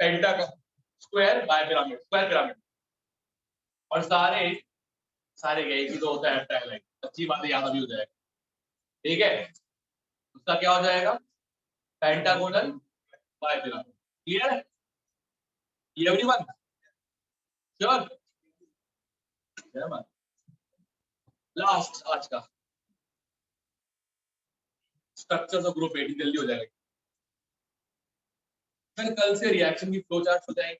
पेंटा का square by pyramid, square pyramid, और सारे सारे गए ही तो होता है हेप्टाइलाइड, अच्छी बात है, याद भी हो जाएगा, ठीक है, उसका क्या हो जाएगा पेंटागोनल बाय पिरामिड, क्लियर है एवरीवन, श्योर, लास्ट आज का स्ट्रक्चर्स ऑफ ग्रुप 8 जल्दी हो जाएगा, फिर कल से रिएक्शन की फ्लो चार्ट हो जाएगी।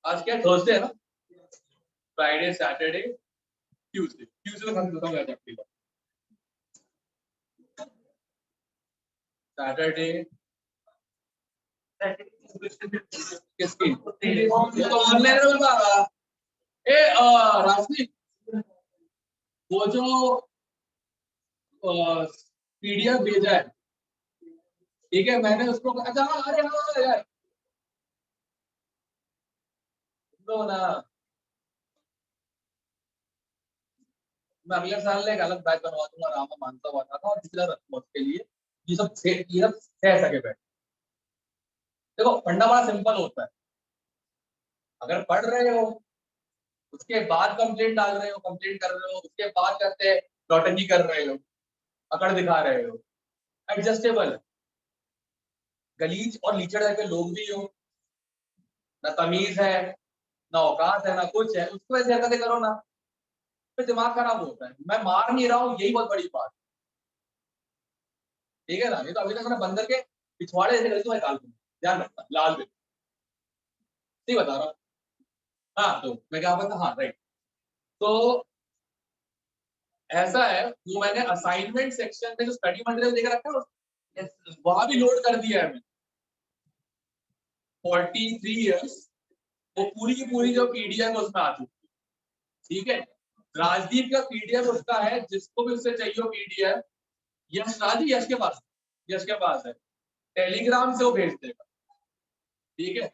आज क्या थर्सडे है ना, फ्राइडे सैटरडे ट्यूसडे, ट्यूसडे में बताऊंगा एग्जैक्टली, सैटरडे किसकी तो ऑनलाइन में बाबा ए राशि, वो जो पीडीएफ भेजा है, ठीक है, मैंने उसको अच्छा हाँ, अरे हाँ यार तो ना, मैं अगले साल एक अलग बैच बनवा दूंगा, रामा मानता हुआ था और पिछला रखूंगा उसके लिए, ये सब सह सके बैठ। देखो फंडा बड़ा सिंपल होता है, अगर पढ़ रहे हो उसके बाद कंप्लेंट डाल रहे हो, कंप्लेंट कर रहे हो, उसके बाद करते हैं नौटंकी कर रहे हो, अकड़ दिखा रहे हो, एडजस्टेबल, गलीज और लीचड़ के लोग भी हो, ना तमीज है, ना औकात है, ना कुछ है, उसको ऐसे हरकतें करो ना, फिर दिमाग खराब होता है। मैं मार नहीं रहा हूँ, यही बहुत बड़ी बात, ठीक है ना, ये तो अभी तक मैंने बंदर के पिछवाड़े ऐसे गलती निकाल दूंगा, ध्यान रखना, लाल बिल ठीक बता रहा हूँ। हाँ तो मैं क्या बता, हाँ राइट, तो ऐसा है, वो मैंने असाइनमेंट सेक्शन में जो स्टडी मटेरियल देकर रखा है वहां भी लोड कर दिया है मैंने, 43 इयर्स, वो पूरी की पूरी जो पीडीएफ उसमें आ चुकी है, ठीक है, राजदीप का पीडीएफ उसका है, जिसको भी उससे चाहिए पीडीएफ, यश राजदीप, यश के पास है, टेलीग्राम से वो भेज देगा, ठीक है,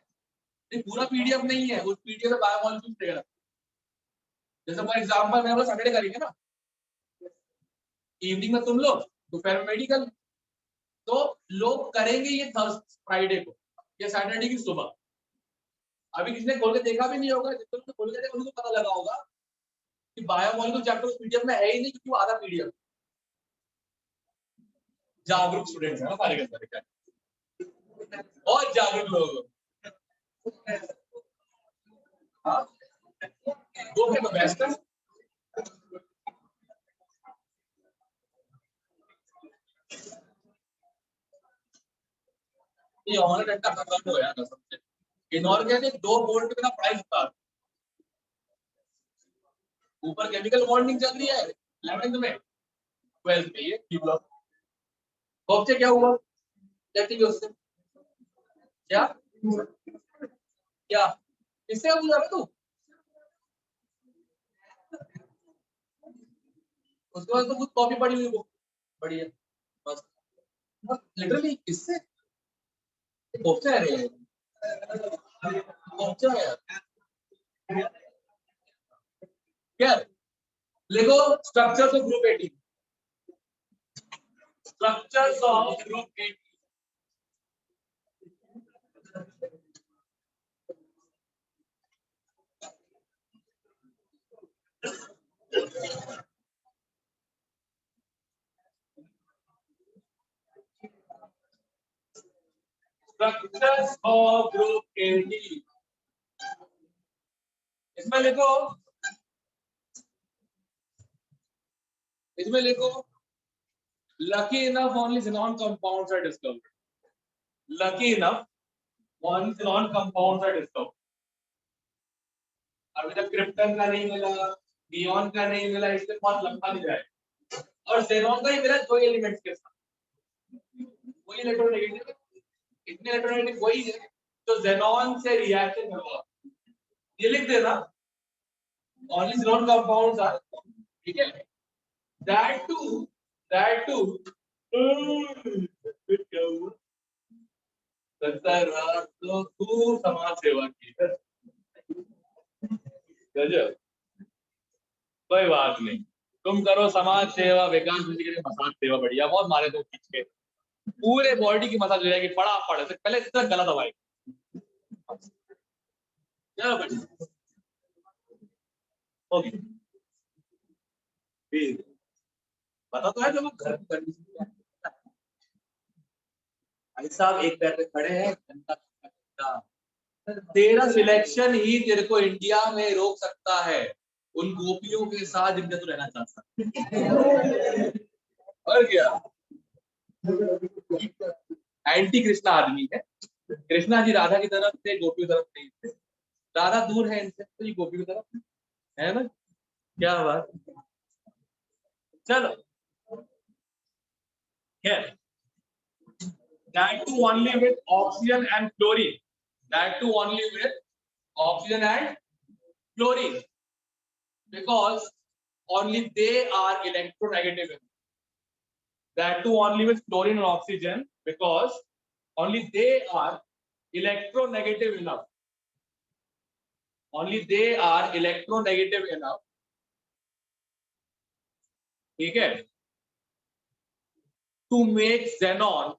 ये पूरा पीडीएफ नहीं है, उस पीडीएफ में बायोमॉलिक्यूल्स देगा, जैसे फॉर एग्जांपल मैं सैटरडे करेंगे ना, इवनिंग में तुम लोग, दोपहर में मेडिकल, तो लोग करेंगे ये फ्राइडे को या सैटरडे की सुबह, अभी किसी ने खोल के देखा भी नहीं होगा, जिसने खोल के देखा उनको पता लगा होगा कि बायोमॉलिक्यूल चैप्टर उस पीडीएफ में है ही नहीं, क्योंकि वो आधा पीडीएफ, जागरूक स्टूडेंट्स है ना सारे के सारे, और जागरूक लोग, हाँ वो क्या बेस्ट है, ये ऑनलाइन का खत्म हो यार सबसे, इनऑर्गेनिक 2 वोल्ट का प्राइस था, ऊपर केमिकल बॉन्डिंग चल रही है 11th में, 12th में ये से क्या हुआ, देखते उससे क्या क्या इससे क्या पूछा तू, उसके बाद तो कुछ कॉपी पड़ी हुई बुक बढ़िया, बस लिटरली इससे कोफ्ता है रे, कोफ्ता है यार, क्या लिखो structures of group 18, structures of group 18, structures of group 18, इसमें लिखो, इसमें लिखो lucky enough only xenon compounds are discovered, lucky enough only xenon compounds are discovered, अभी तक क्रिप्टन का नहीं मिला, नियॉन का नहीं मिला, इसलिए बहुत लंबा नहीं जाएगा, और xenon का ही मिला 2 एलिमेंट्स के साथ, वही इलेक्ट्रोनेगेटिव, इतने इलेक्ट्रोनेगेटिव वही है, तो जेनॉन से रिएक्शन करवा, ये लिख देना, ओनली जेनॉन कंपाउंड्स आर, ठीक है, दैट टू क्या हुआ, लगता है रात तो खूब समाज सेवा की है, गजब, कोई बात नहीं, तुम करो समाज सेवा, विकास जी के लिए मसाज सेवा बढ़िया, बहुत मारे तो खींच के, पूरे बॉडी की मसाज हो जाएगी, पड़ा पड़े से पहले इतना गला दबाए, चलो बढ़िया, ओके, ठीक, पता तो है जब घर पे करनी चाहिए। भाई साहब एक पैर पे खड़े हैं, जनता तेरा सिलेक्शन ही तेरे को इंडिया में रोक सकता है उन गोपियों के साथ जिनके तू रहना चाहता, और क्या, एंटी कृष्णा आदमी है, कृष्णा जी राधा की तरफ थे, गोपी की तरफ नहीं थे, राधा दूर है इनसे तो ये गोपी की तरफ है ना, क्या बात, चलो खैर, that too only with oxygen and chlorine, that too only with oxygen and chlorine, because only they are electronegative, that too only with chlorine and oxygen, because only they are electronegative enough, only they are electronegative enough, ठीक है, to make xenon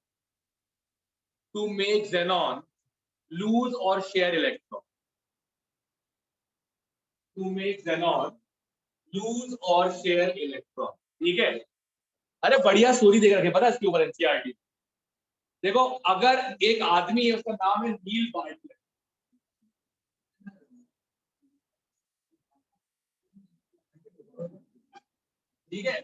lose or share electron, to make xenon lose or share electron, ठीक है, अरे बढ़िया story देख रखे, पता है इसके ऊपर एनसीईआरटी, देखो अगर एक आदमी है उसका नाम है नील बार्टलेट, ठीक है,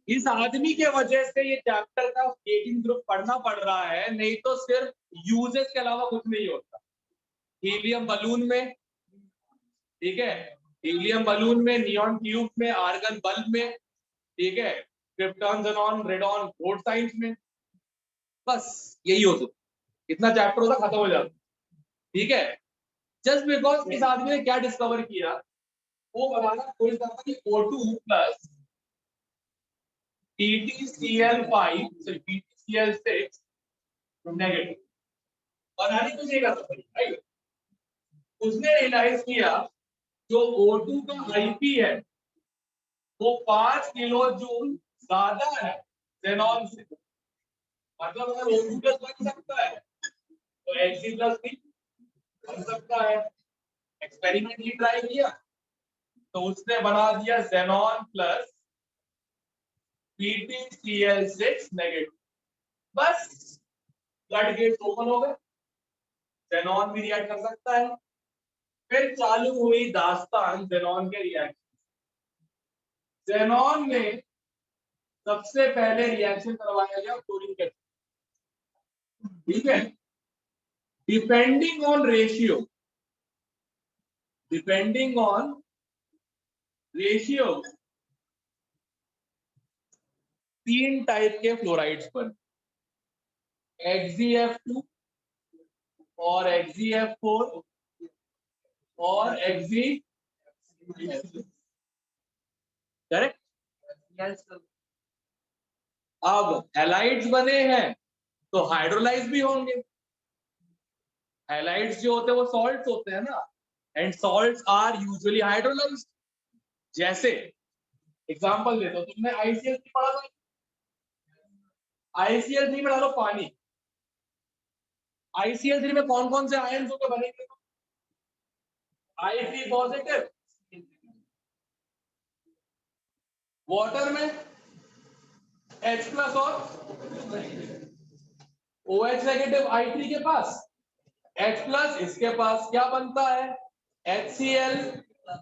इस आदमी के वजह से ये चैप्टर का 18 ग्रुप पढ़ना पड़ रहा है, नहीं तो सिर्फ यूजेस के अलावा कुछ नहीं होता, हीलियम बलून में, ठीक है, हीलियम बलून में, नियॉन ट्यूब में, आर्गन बल्ब में, ठीक है, krypton, xenon, radon, board science में, बस यही हो तो इतना चैप्टर होता खत्म हो जाता, ठीक है, जस्ट बिकॉज इस आदमी ने क्या डिस्कवर किया, वो बनाना कोई करता कि O2 plus TTCl5 TTCl6 negative, और यानी कुछ नहीं कर सकता, राइट, उसने रियलाइज किया जो O2 का आईपी है वो 5 किलो जूल ज्यादा है जेनॉन से, मतलब अगर O2 प्लस बन सकता है तो Hg प्लस भी बन सकता है, एक्सपेरिमेंट ही ट्राई किया तो उसने बना दिया जेनॉन प्लस PTCl6 नेगेटिव, बस ब्लड गेट ओपन हो गए, जेनॉन भी रिएक्ट कर सकता है, फिर चालू हुई दास्तान जेनॉन के रिएक्शन, जेनॉन में सबसे पहले रिएक्शन करवाया गया क्लोरीन के, ठीक है, depending on ratio, depending on ratio 3 type के फ्लोराइड्स पर, XgF2 और XgF4 और Xg, करेक्ट, Yes, sir. अब हैलाइड्स बने हैं तो हाइड्रोलाइज भी होंगे, हैलाइड्स जो होते हैं वो सॉल्ट्स होते हैं ना, and salts are usually hydrolysed, जैसे एग्जांपल देता हूं, तुमने ICL3 पढ़ा था, ICL3 में डालो पानी, ICL3 में कौन कौन से आयन्स होकर बनेंगे, I3 पॉजिटिव, वाटर में H प्लस और OH नेगेटिव I3 के पास, H प्लस इसके पास क्या बनता है, HCl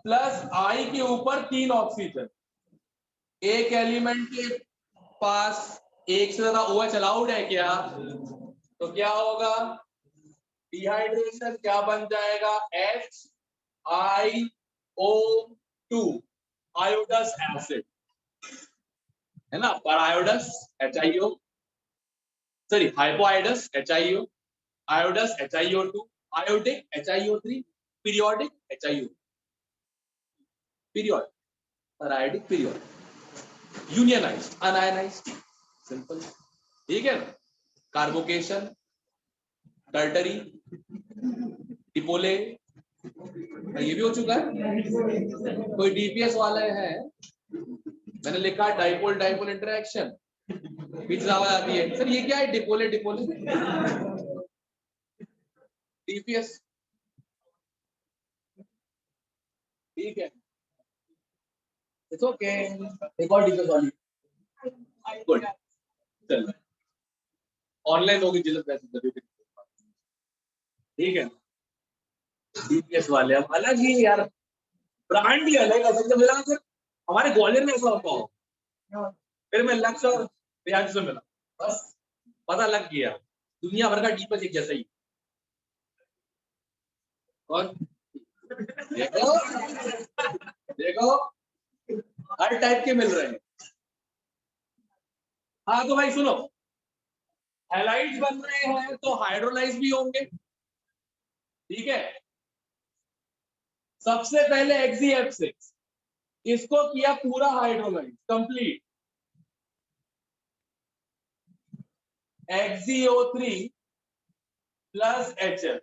प्लस I के ऊपर 3 ऑक्सीजन, एक एलिमेंट के पास एक से ज्यादा OH अलाउड है क्या, तो क्या होगा, डिहाइड्रेशन, क्या बन जाएगा, HiO2 आयोडस एसिड, है ना, पर iodous HiO, sorry hypoiodous HiO, iodous HiO2, iodic HiO3, periodic HiO, periodic, paraiodic periodic, unionised, unionised, simple, ठीक है ना। कार्बोकेशन, टर्टरी, डिपोले, ये भी हो चुका है। कोई डीपीएस वाले हैं, मैंने लिखा डाइपोल डाइपोल इंटरेक्शन, बीच में आवाज आती है, सर ये क्या है? डिपोले डिपोले, डीपीएस, ठीक है, इट्स ओके। एक और डीपीएस वाली, गुड, चल ऑनलाइन होगी जिस पैसे, ठीक है। डीपीएस वाले अब अलग ही यार, ब्रांड ही अलग है, सबसे मिला फिर हमारे ग्वालियर में ऐसा होता हो, फिर मैं लक्ष्य और रियाज से मिला, बस पता लग गया दुनिया भर का डीपीएस एक जैसा ही। और देखो देखो हर टाइप के मिल रहे हैं। हाँ तो भाई सुनो, हैलाइड्स बन रहे हैं तो हाइड्रोलाइज भी होंगे, ठीक है। सबसे पहले XeF6, इसको किया पूरा hydrolyse complete, XeO3 plus HF,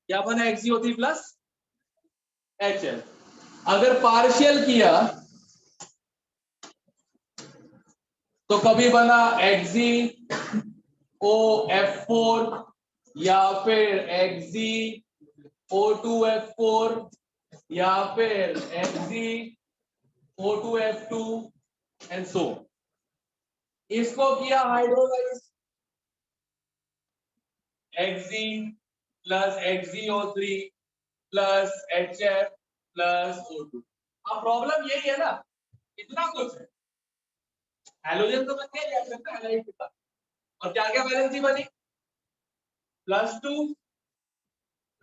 क्या बना? XeO3 plus HF। अगर पार्शियल किया तो कभी बना XeOF4 या फिर XeO2F4 या फिर XeO2F2 एंड सो। इसको किया hydrolyse, Xe plus XeO3 plus HF plus O2। अब प्रॉब्लम यही है ना, इतना कुछ है, हैलोजन तो बन गया रिएक्शन का हैलाइड के साथ, और क्या क्या वैलेंसी बनी? +2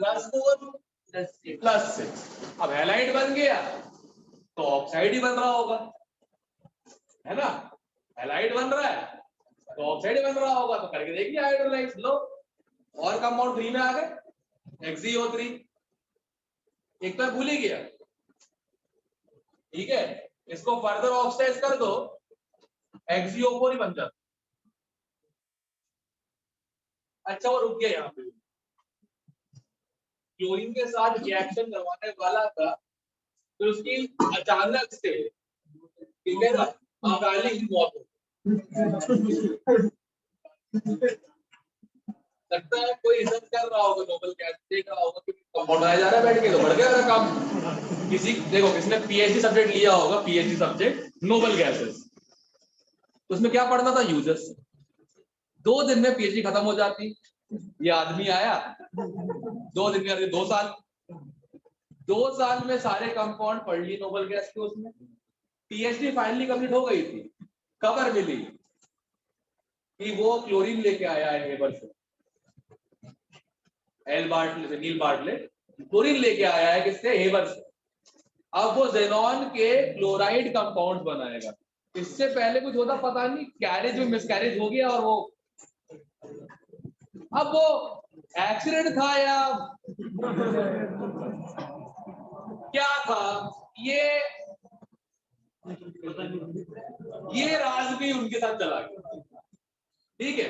+4 +6। अब हैलाइड बन गया तो ऑक्साइड ही बन रहा होगा, है ना। हैलाइड बन रहा है तो ऑक्साइड ही बन रहा होगा, तो करके देखिए हाइड्रोलाइज। लो और कंपाउंड 3 में आ गए, XeO3, एक तो भूल ही गया, ठीक है। इसको फर्दर ऑक्साइड कर दो, XeO4 ही बन जाता। अच्छा वो रुक गया यहाँ पे, क्लोरीन के साथ रिएक्शन करवाने वाला था, तो उसकी अचानक से, ठीक है ना, अकाली मौत हो। लगता है कोई इज्जत कर रहा होगा, नोबेल गैस देख रहा होगा कि कंपाउंड जा रहा है बैठ के, तो बढ़ गया मेरा काम। किसी देखो किसने पीएचडी सब्जेक्ट लिया होगा, पीएचडी सब्जेक्ट नोबेल गैसेस, उसमें क्या पढ़ना था? यूजर्स। 2 दिन में पीएचडी खत्म हो जाती। ये आदमी आया 2 दिन में, 2 साल, 2 साल में सारे कंपाउंड पढ़ लिए नोबेल गैस के, उसमें पीएचडी फाइनली कंप्लीट हो गई थी। खबर मिली कि वो क्लोरीन लेके आया है हेबर से, एल बार्टले से, नील बार्टले क्लोरीन लेके आया है, किससे? हेबर से। अब वो जेनॉन के क्लोराइड कंपाउंड बनाएगा। इससे पहले कुछ होता पता नहीं, कैरेज में मिसकैरेज हो गया, और वो अब वो एक्सीडेंट था या क्या था, ये राज भी उनके साथ चला गया, ठीक है।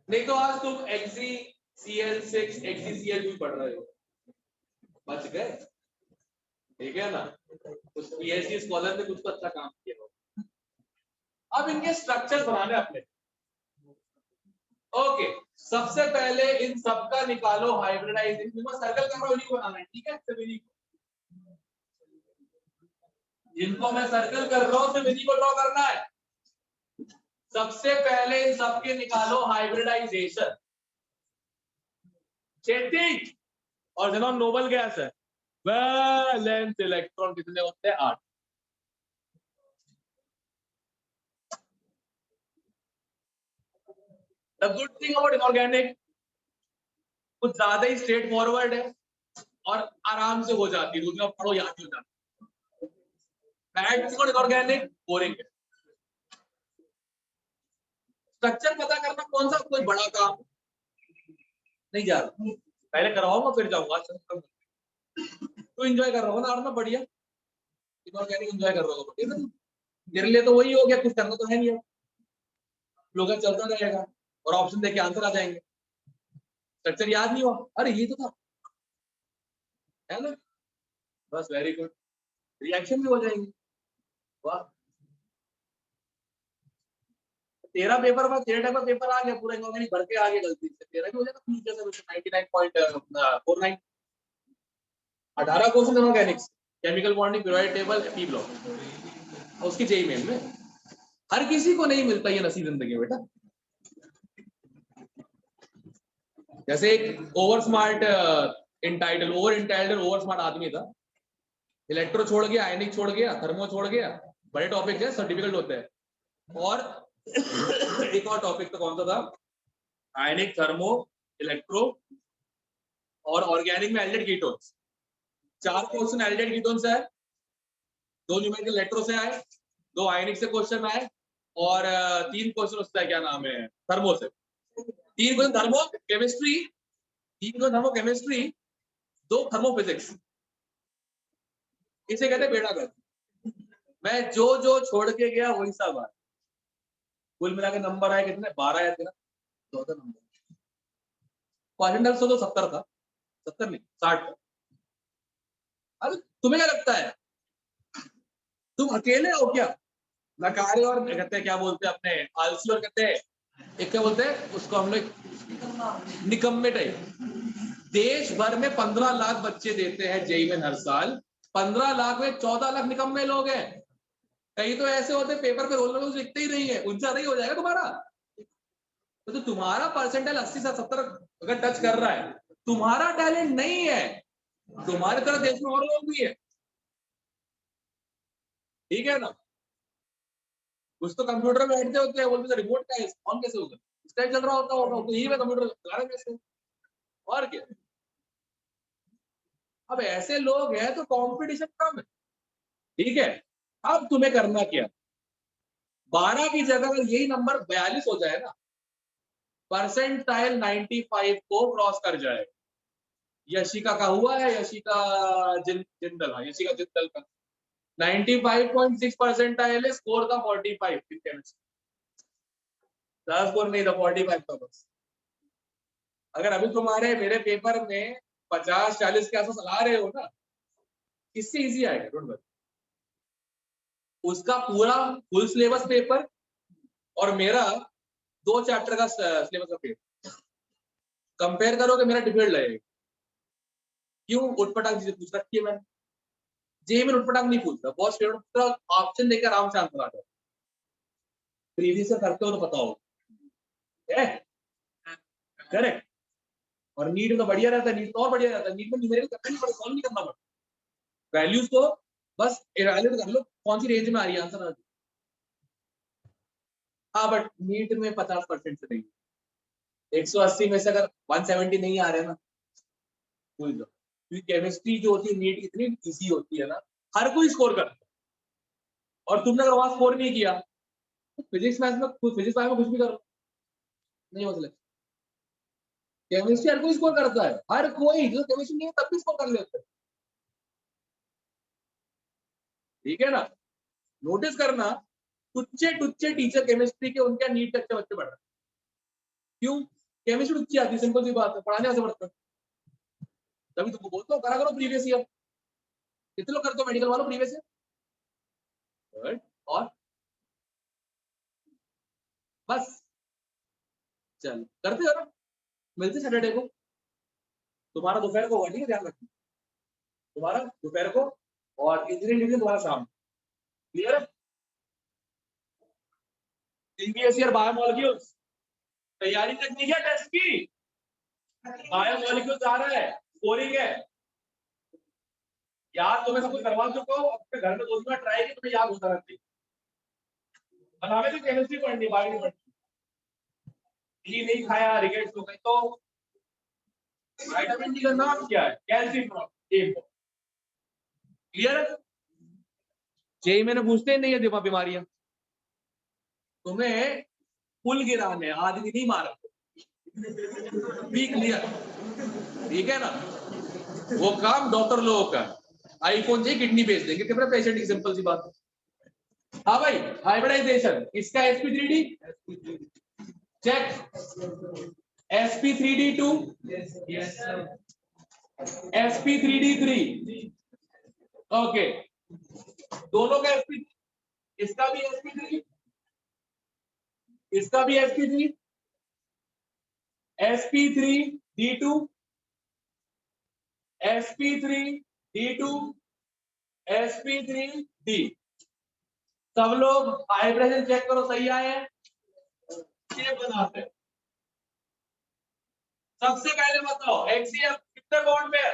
नहीं तो आज तुम XeCl6 XeCl2 पढ़ रहे हो, बच गए, ठीक है ना। उस पीएचडी स्कॉलर ने कुछ तो अच्छा काम किया। अब इनके स्ट्रक्चर बनाने अपने, ओके। सबसे पहले इन सबका निकालो हाइब्रिडाइजेशन, सर्कल कर रहा हूं, इनको बनाना है, ठीक है। जिनको मैं सर्कल कर रहा हूं, सिर्फ इन्हीं को ड्रॉ करना है। सबसे पहले इन सबके निकालो हाइब्रिडाइजेशन, चेटिक और जेनॉन नोबल गैस है, वैलेंस इलेक्ट्रॉन कितने होते हैं? 8। The good thing about inorganic, कुछ ज्यादा ही स्ट्रेट फॉरवर्ड है और आराम से हो जाती है, दूसरा पढ़ो याद हो जाता है। Bad thing about inorganic, boring है। स्ट्रक्चर पता करना कौन सा कोई बड़ा काम नहीं जा रहा, पहले करवाऊंगा फिर जाऊंगा। तो एंजॉय कर रहा हूँ ना और मैं बढ़िया इनऑर्गेनिक एंजॉय कर रहा हूँ बढ़िया ना। तेरे लिए तो वही हो गया, कुछ करना तो है नहीं अब, लोग चलता रहेगा और ऑप्शन देके आंसर आ जाएंगे। स्ट्रक्चर याद नहीं हुआ, अरे ये तो था, है ना, बस वेरी गुड, रिएक्शन भी हो जाएंगे। वाह, तेरा पेपर में तेरे टाइम का पेपर आ गया पूरा इनऑर्गेनिक भर के आ गया, गलती से तेरा भी हो जाएगा फ्यूचर से 99.49। 18 question inorganics, chemical bonding, periodic table, P block, उसकी जेई मेन में हर किसी को नहीं मिलता ये नसीब जिंदगी में बेटा। जैसे एक over smart entitled over smart आदमी था, इलेक्ट्रो छोड़ गया, आयनिक छोड़ गया, थर्मो छोड़ गया, बड़े टॉपिक है, सब डिफिकल्ट होते हैं। और एक और टॉपिक तो कौन सा था, आयनिक, थर्मो, इलेक्ट्रो और ऑर्गेनिक में एल्डेड कीटोन्स। 4 क्वेश्चन एल्डेड कीटोन से आए, 2 न्यूमेरिकल इलेक्ट्रो से आए, 2 आयनिक से क्वेश्चन आए और 3 क्वेश्चन उसका क्या नाम है थर्मो से। 3 question thermo chemistry, 3 question thermo chemistry, 2 thermo physics. इसे कहते बेड़ा गर्क। मैं जो जो छोड़ के गया वही सब आया, कुल मिला के नंबर आए कितने, 12 या 13, 14 नंबर। क्वाड्रेंटल तो 70 था, 70 नहीं 60 था। अरे तुम्हें क्या लगता है तुम अकेले हो क्या, नकारे और कहते हैं क्या बोलते हैं अपने आलसी, और कहते हैं एक क्या बोलते हैं उसको हम लोग निकम्मे टाइप। देश भर में 15 लाख बच्चे देते हैं जेईई में हर साल, 15 लाख में 14 लाख निकम्मे लोग हैं। कई तो ऐसे होते पेपर पे रोल नंबर लिखते ही नहीं है, उनसे नहीं हो जाएगा तुम्हारा। तो तुम्हारा परसेंटाइल 80 से 70 अगर टच कर रहा है, तुम्हारा टैलेंट नहीं है, तुम्हारे तरह देश में और लोग भी है, ठीक है ना। कुछ तो कंप्यूटर में बैठते होते हैं, बोलते रिमोट का ऑन कैसे होगा, इस टाइप चल रहा होता होगा तो यही में कंप्यूटर चला रहे कैसे, और क्या। अब ऐसे लोग हैं तो कंपटीशन कम है, ठीक है। अब तुम्हें करना क्या, 12 की जगह अगर यही नंबर 42 हो जाए ना, परसेंटाइल 95 को क्रॉस कर जाए। यशिका का हुआ है, यशिका जिंदल, हाँ यशिका जिंदल का 95.6 परसेंटाइल है, स्कोर का 45 इन केमिस्ट्री, 10 स्कोर नहीं था 45 था बस। अगर अभी तुम्हारे मेरे पेपर में 50-40 के आसपास ला रहे हो ना, इससे इजी आएगा, डोंट वरी। उसका पूरा फुल सिलेबस पेपर और मेरा 2 चैप्टर का सिलेबस का पेपर कंपेयर करोगे, मेरा डिफिकल्ट लगेगा। क्यों, उठपटांग चीजें पूछ रखी है मैंने, जेईई में उठपटांग नहीं पूछता, बहुत स्ट्रेट ऑप्शन देकर आराम से आंसर आ जाए। प्रीवियस करते हो तो पता हो, करेक्ट। और नीट में तो बढ़िया रहता है, नीट तो और बढ़िया रहता है, नीट में न्यूमेरिकल करना नहीं पड़ता, सॉल्व नहीं करना पड़ता, वैल्यूज को बस इवैल्यूएट कर लो कौन सी रेंज में आ रही है, आंसर आ जाए। हाँ बट नीट में 50% से नहीं, 180 में से अगर 170 नहीं आ रहे ना, भूल जाओ। क्योंकि केमिस्ट्री जो होती है नीट इतनी इजी होती है ना, हर कोई स्कोर करता है। और तुमने अगर वहां स्कोर नहीं किया तो फिजिक्स मैथ में कुछ भी कर लो, नहीं हो सकता। केमिस्ट्री हर कोई स्कोर करता है, हर कोई जो केमिस्ट्री नहीं है तब भी स्कोर कर लेते हैं, ठीक है ना। नोटिस करना, टुच्चे टुच्चे टीचर केमिस्ट्री के उनके नीट के अच्छे बच्चे पढ़ रहे हैं, क्यों, केमिस्ट्री टुच्ची आती है, सिंपल सी बात है, पढ़ाने से पढ़ते हैं। तभी तुमको बोलता हूँ करा करो प्रीवियस ईयर, कितने लोग करते हो मेडिकल वालों प्रीवियस ईयर, और बस चल करते हो ना, मिलते सैटरडे को, तुम्हारा दोपहर को होगा, ठीक है, ध्यान रखना, तुम्हारा दोपहर को और इंजीनियरिंग डिवीजन तुम्हारा शाम, क्लियर है। प्रीवियस ईयर बायोमोलिक्यूल्स तैयारी करनी है टेस्ट की, बायोमोलिक्यूल्स आ रहा है, स्कोरिंग है, याद तुम्हें सब कुछ करवा चुका हो, अपने घर में 2 बार ट्राई की, तुम्हें याद होता रहती है। और हमें तो केमिस्ट्री पढ़नी, बायो नहीं पढ़नी, ये नहीं खाया रिकेट्स हो गई तो। विटामिन डी का नाम क्या है, कैल्शियम, क्लियर है। जेई मैंने पूछते ही नहीं है बीमारियां, तुम्हें पुल गिराने आदमी नहीं मारा, बी क्लियर, ठीक है ना। वो काम डॉक्टर लोगों का, आईफोन चाहिए किडनी भेज देंगे कितने पेशेंट की, सिंपल सी बात। हाँ भाई, हाइब्रिडाइजेशन इसका sp3d check, sp3d2 Yes, sir. sp3d3 okay, दोनों का sp, इसका भी sp3, इसका भी sp3, sp3d2 sp3d2 sp3d, सब लोग हाइब्रिडेशन चेक करो सही आए हैं, ये बनाते हैं। सबसे पहले बताओ HCl कितने बॉन्ड पे है,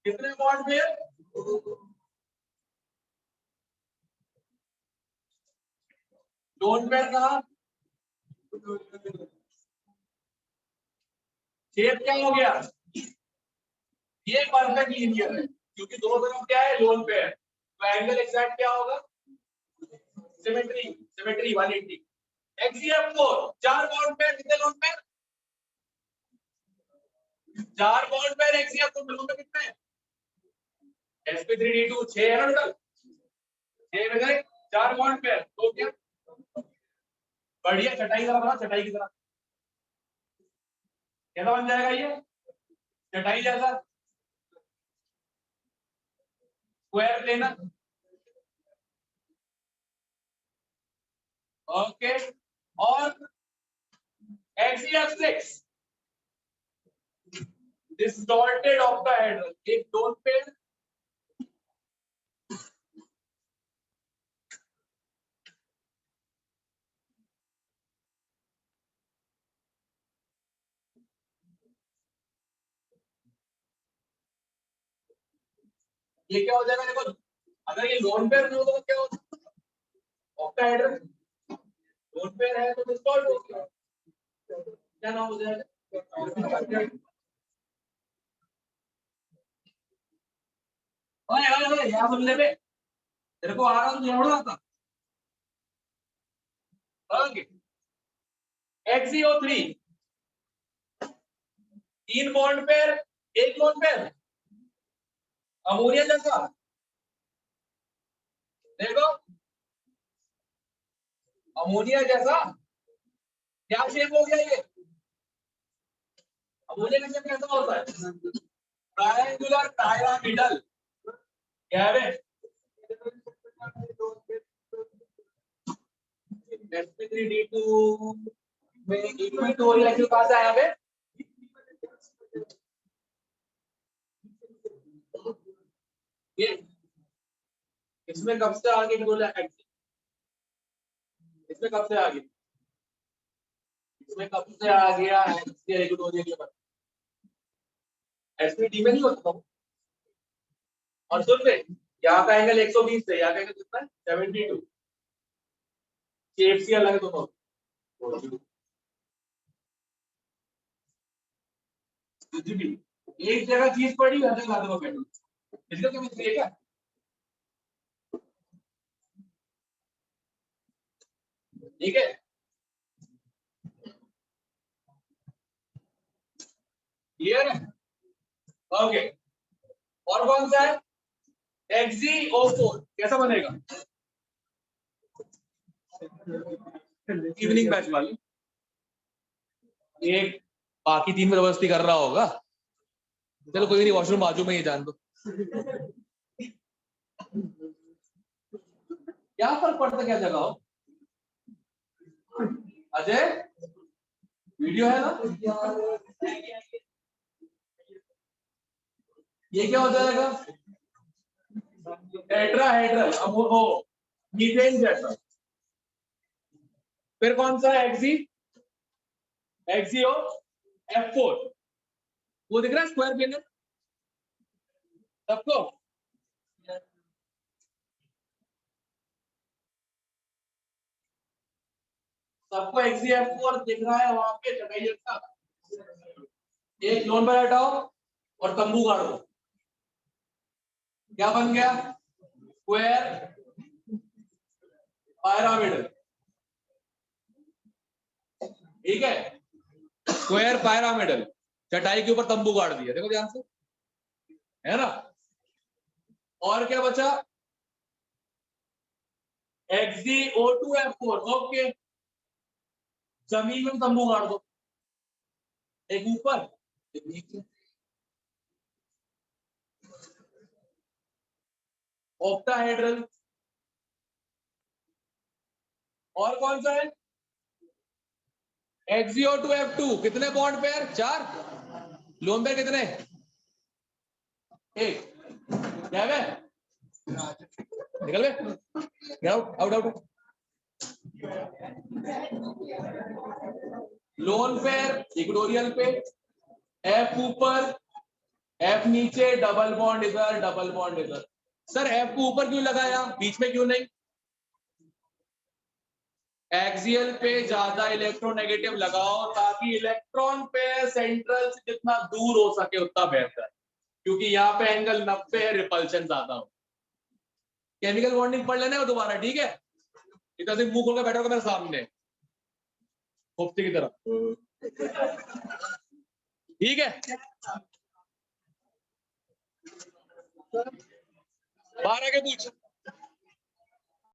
कितने बॉन्ड पे है, लोन पेयर कहा, शेप क्या हो गया, ये परफेक्ट लीनियर है क्योंकि दोनों तरफ क्या है लोन पेयर, तो एंगल एग्जैक्ट क्या होगा, सिमेट्री, सिमेट्री 180। HCl4 चार बॉन्ड पेयर, कितने लोन पेयर, चार बॉन्ड पेयर HCl4 मिलों में कितने हैं, sp3d2 6 है ना टोटल, 6 में गए चार बॉन्ड पेयर तो क्या, बढ़िया चटाई तरह बना, चटाई की तरह कैसा बन जाएगा ये, चटाई जैसा स्क्वायर प्लेनर, ओके। और HCl6 डिस्टॉर्टेड ऑक्टाहेड्रल, एक लोन पेयर, ये क्या हो जाएगा देखो, अगर ये लोन पेयर नहीं होता तो क्या होता, ऑक्टाहेड्रल, लोन पेयर है तो डिस्टॉर्ट हो गया, क्या नाम हो जाएगा, ओए ओए ओए यहाँ सुन ले बे, तेरे को आ रहा तो जोड़ रहा था, ओके। HCO3 तीन बॉन्ड पेयर, एक लोन पेयर, अमोनिया जैसा, देखो अमोनिया जैसा, क्या शेप हो गया ये, अमोनिया का शेप कैसा होता है, ट्रायंगुलर पिरामिडल, क्या है sp3d2 में इक्वेटोरियल एक्सिस कहां से आया बे, ये इसमें कब से आगे इक्वेटोरियल एक्सिस, इसमें कब से आ गया, इसमें कब से आ गया एक्सियल इक्वेटोरियल के बाद, sp3 में नहीं होता था। और सुन ले, यहाँ का एंगल 120 है, यहाँ का एंगल कितना है 72, शेप सी अलग है दोनों, कुछ भी एक जगह चीज पड़ी हर जगह ला दो बैठो, फिजिकल केमिस्ट्री है क्या, ठीक है, क्लियर है, ओके। और कौन सा है XeO4 कैसा बनेगा, इवनिंग बैच वाली, एक बाकी तीन में जबरदस्ती कर रहा होगा, चलो कोई नहीं, वॉशरूम बाजू में ही, जान दो, क्या फर्क पड़ता, क्या जगह हो, अजय वीडियो है ना, ये क्या हो जाएगा, टेट्राहेड्रल अमोनो मीथेन जैसा, फिर कौन सा है XeO4, वो दिख रहा है स्क्वायर प्लेनर सबको, सबको XeO4 दिख रहा है वहां पे चटाई जैसा, एक लोन पर हटाओ और तंबू गाड़ दो, क्या बन गया स्क्वायर पिरामिड, ठीक है, स्क्वायर पैरामिडल, चटाई के ऊपर तंबू गाड़ दिया, देखो ध्यान से, है ना। और क्या बचा, XgO2F4, ओके, जमीन में तंबू गाड़ दो, एक ऊपर एक नीचे, ऑक्टाहेड्रल। और कौन सा है, XgO2F2, कितने बॉन्ड पेयर, 4, लोन पेयर कितने, 1, क्या है, निकल गए, out out out. Lone pair equatorial पे, F ऊपर F नीचे, डबल बॉन्ड इधर, डबल बॉन्ड इधर। सर F को ऊपर क्यों लगाया, बीच में क्यों नहीं, एक्सियल पे ज्यादा इलेक्ट्रोनेगेटिव लगाओ ताकि इलेक्ट्रॉन पे सेंट्रल से जितना दूर हो सके उतना बेहतर, क्योंकि यहाँ पे एंगल 90 है, रिपल्शन ज्यादा हो। केमिकल बॉन्डिंग पढ़ लेने को दोबारा, ठीक है, इधर से मुंह खोल के बैठोगे मेरे सामने खोपते की तरफ, ठीक है। बाहर आके पूछ।